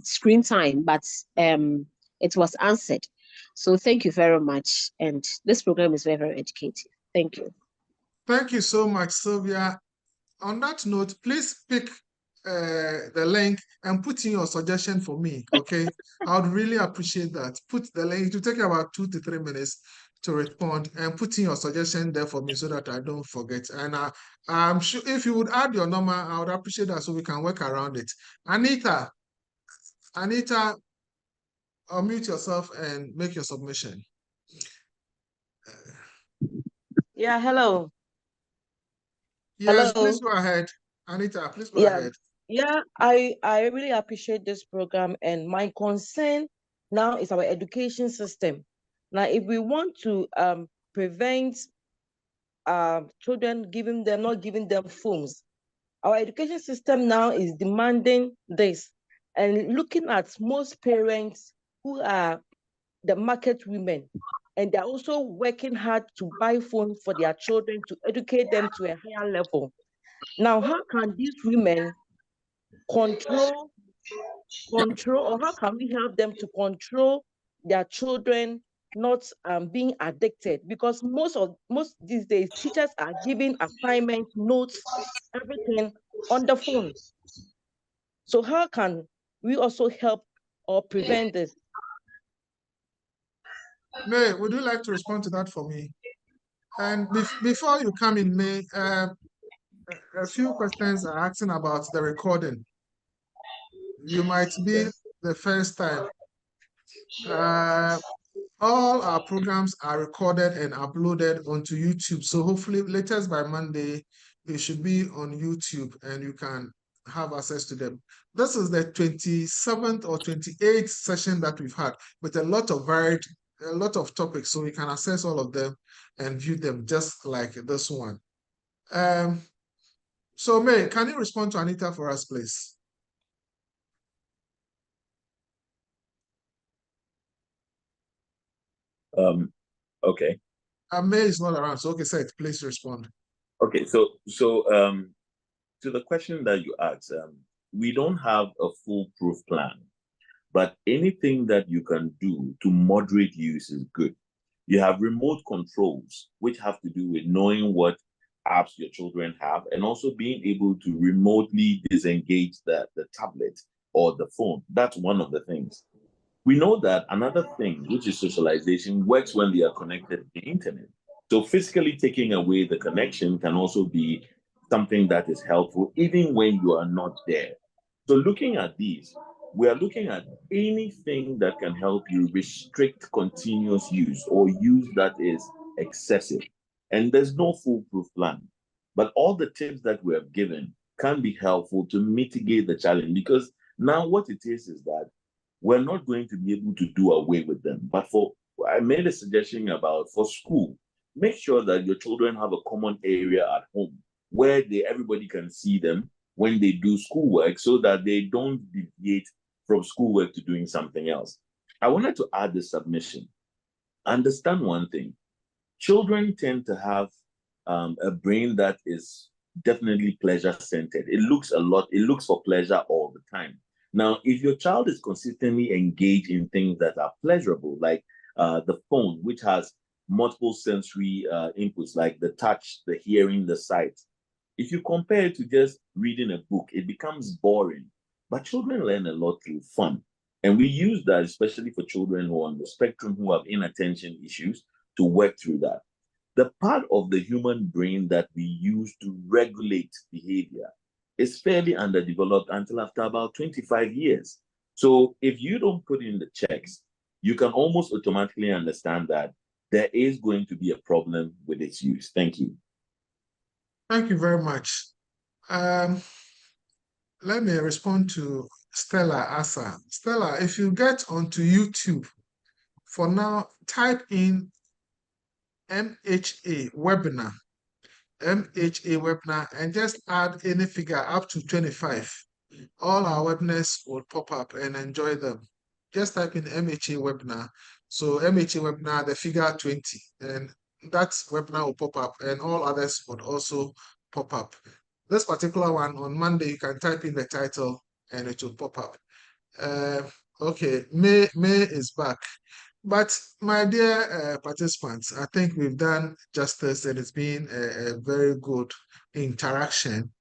screen time, but it was answered. So thank you very much. And this program is very, very educative. Thank you. Thank you so much, Sylvia. On that note, please pick the link and put in your suggestion for me, okay? I would really appreciate that. Put the link, it will take about 2 to 3 minutes to respond, and put in your suggestion there for me so that I don't forget. And I'm sure if you would add your number, I would appreciate that so we can work around it. Anita, unmute yourself and make your submission. Yeah, hello. Yes, Hello. please go ahead. Anita, please go ahead. Yeah, I really appreciate this program, and my concern now is our education system. Now, if we want to prevent children not giving them phones, our education system now is demanding this. And looking at most parents who are the market women, and they're also working hard to buy phones for their children to educate them to a higher level. Now, how can these women control, or how can we help them to control their children not being addicted? Because most these days, teachers are giving assignments, notes, everything on the phone. So how can we also help or prevent this? May, would you like to respond to that for me? And before you come in, May, a few questions are asking about the recording. You might be the first time. All our programs are recorded and uploaded onto YouTube. So hopefully latest by Monday, they should be on YouTube and you can have access to them. This is the 27th or 28th session that we've had with a lot of topics. So we can access all of them and view them just like this one. So May, can you respond to Anita for us, please? Okay. May is not around, so okay, Seth, please respond. Okay, so to the question that you asked, we don't have a foolproof plan, but anything that you can do to moderate use is good. You have remote controls, which have to do with knowing what apps your children have and also being able to remotely disengage the tablet or the phone. That's one of the things. We know that another thing, which is socialization, works when they are connected to the internet. So physically taking away the connection can also be something that is helpful, even when you are not there. So looking at these, we are looking at anything that can help you restrict continuous use or use that is excessive. And there's no foolproof plan. But all the tips that we have given can be helpful to mitigate the challenge, because now what it is that we're not going to be able to do away with them. But I made a suggestion about for school, make sure that your children have a common area at home where everybody can see them when they do schoolwork so that they don't deviate from schoolwork to doing something else. I wanted to add this submission. Understand one thing. Children tend to have a brain that is definitely pleasure-centered. It looks for pleasure all the time. Now, if your child is consistently engaged in things that are pleasurable, like the phone, which has multiple sensory inputs, like the touch, the hearing, the sight, if you compare it to just reading a book, it becomes boring. But children learn a lot through fun. And we use that, especially for children who are on the spectrum, who have inattention issues, to work through that. The part of the human brain that we use to regulate behavior is fairly underdeveloped until after about 25 years. So if you don't put in the checks, you can almost automatically understand that there is going to be a problem with its use. Thank you. Thank you very much. Let me respond to Stella Asa. Stella, if you get onto YouTube, for now, type in MHA webinar, and just add any figure up to 25. All our webinars will pop up and enjoy them. Just type in MHA webinar. So MHA webinar, the figure 20, and that webinar will pop up and all others would also pop up. This particular one on Monday, you can type in the title and it will pop up. Okay, May is back. But my dear participants, I think we've done justice and it's been a very good interaction.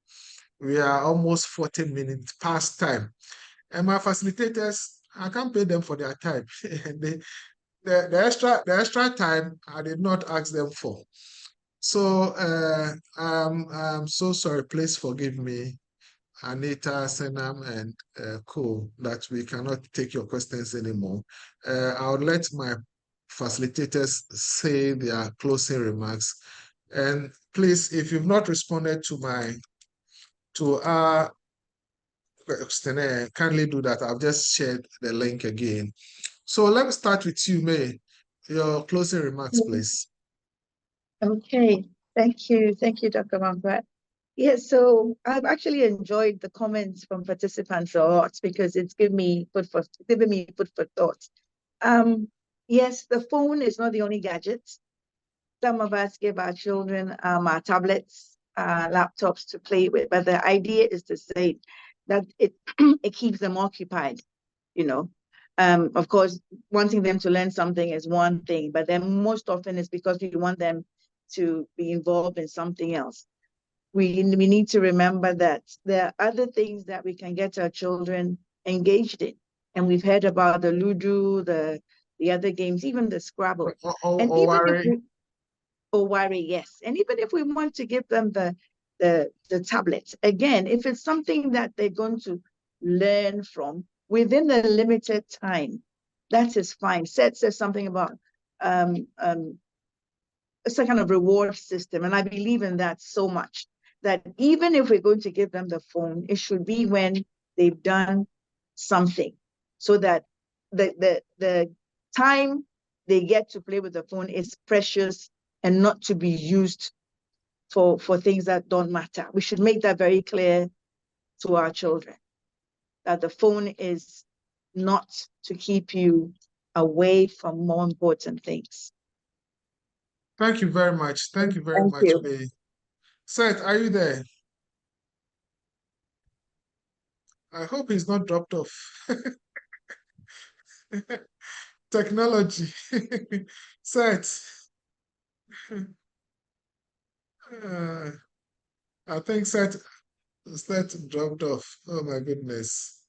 We are almost 40 minutes past time. And my facilitators, I can't pay them for their time. The extra time, I did not ask them for. So I'm so sorry. Please forgive me, Anita, Senam, and Co, that we cannot take your questions anymore. I'll let my facilitators say their closing remarks. And please, if you've not responded to our questionnaire, kindly do that. I've just shared the link again. So let me start with you, May. Your closing remarks, please. Okay, thank you, Dr. Mambrat. Yes, so I've actually enjoyed the comments from participants a lot because it's given me food for thought. Yes, the phone is not the only gadget. Some of us give our children our tablets, laptops to play with, but the idea is to say that it it keeps them occupied, you know. Of course, wanting them to learn something is one thing, but then most often it's because we want them to be involved in something else. We need to remember that there are other things that we can get our children engaged in. And we've heard about the Ludo, the other games, even the Scrabble. Worry, yes. And even if we want to give them the tablets, again, if it's something that they're going to learn from within the limited time, that is fine. Seth says something about it's a kind of reward system, and I believe in that so much that even if we're going to give them the phone, it should be when they've done something, so that the time they get to play with the phone is precious and not to be used for things that don't matter. We should make that very clear to our children, that the phone is not to keep you away from more important things. Thank you very much. Thank you very much, May. Seth, are you there? I hope he's not dropped off. Technology. Seth. I think Seth dropped off. Oh my goodness.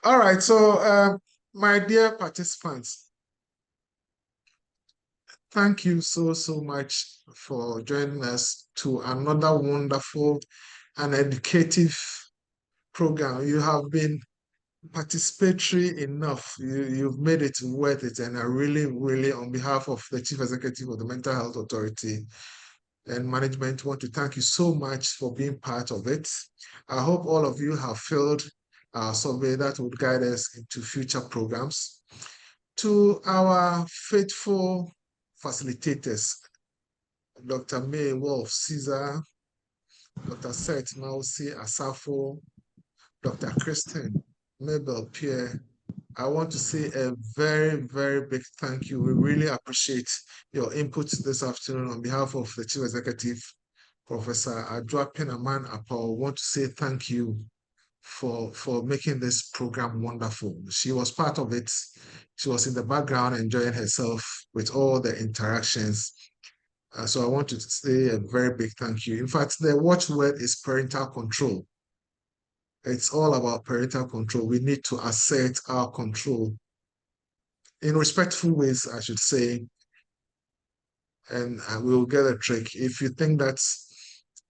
All right, so my dear participants, thank you so much for joining us to another wonderful and educative program. You have been participatory enough. You've made it worth it, and I really, on behalf of the Chief Executive of the Mental Health Authority and management, want to thank you so much for being part of it. I hope all of you have filled our survey that would guide us into future programs. To our faithful facilitators, Dr. May Wolf Caesar, Dr. Seth Mausi Asafo, Dr. Kristen, Mabel Pierre, I want to say a very, very big thank you. We really appreciate your input this afternoon on behalf of the Chief Executive, Professor Adjoa Penaman Apau. I want to say thank you for making this program wonderful. She was part of it. She was in the background enjoying herself with all the interactions. So I want to say a very big thank you. In fact, the watchword is parental control. It's all about parental control. We need to assert our control in respectful ways, I should say, and we'll get a trick. If you think that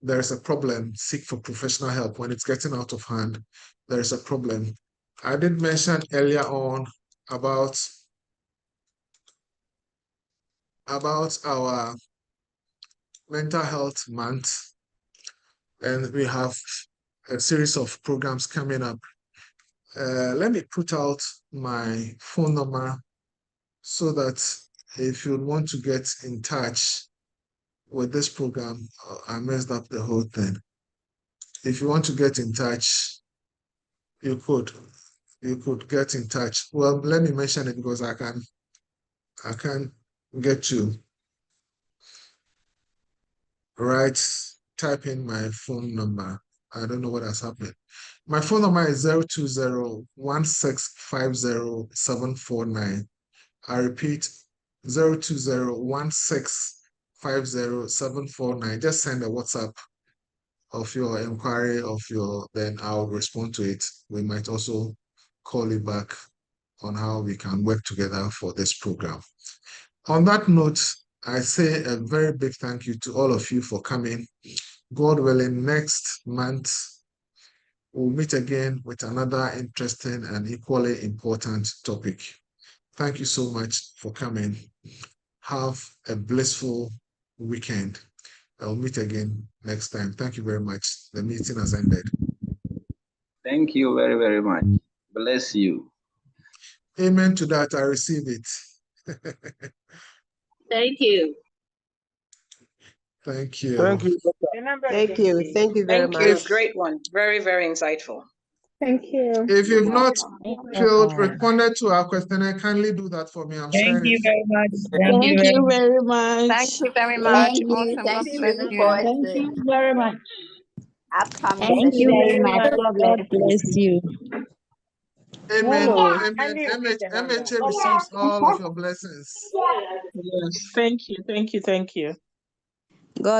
there's a problem, seek for professional help. When it's getting out of hand, there's a problem. I did mention earlier on about our mental health month, and we have a series of programs coming up. Let me put out my phone number so that if you want to get in touch with this program, I messed up the whole thing. If you want to get in touch, you could get in touch. Well, let me mention it because I can get you. Right, type in my phone number. I don't know what has happened. My phone number is 020-1650-749. I repeat, 020-1650-749. Just send a WhatsApp of your inquiry then I'll respond to it. We might also call you back on how we can work together for this program. On that note, I say a very big thank you to all of you for coming. God willing, next month, we'll meet again with another interesting and equally important topic. Thank you so much for coming. Have a blissful weekend. I'll meet again next time. Thank you very much. The meeting has ended. Thank you very, very much. Bless you. Amen to that. I receive it. Thank you. Thank you. Thank you, Dr. Thank you. Thank you very Thank you. much. Great one. Very, very insightful. Thank you. If you've not responded to our questionnaire, kindly do that for me. I'm sharing it. very much. Thank you very much. Thank you very much. Thank you. Awesome. God Thank bless you. you. Thank you very much. Upcoming Thank you session. very much. God bless you. Amen. Hello. Amen. MHA receives all of your blessings. Yes. Thank you. Thank you. Thank you. God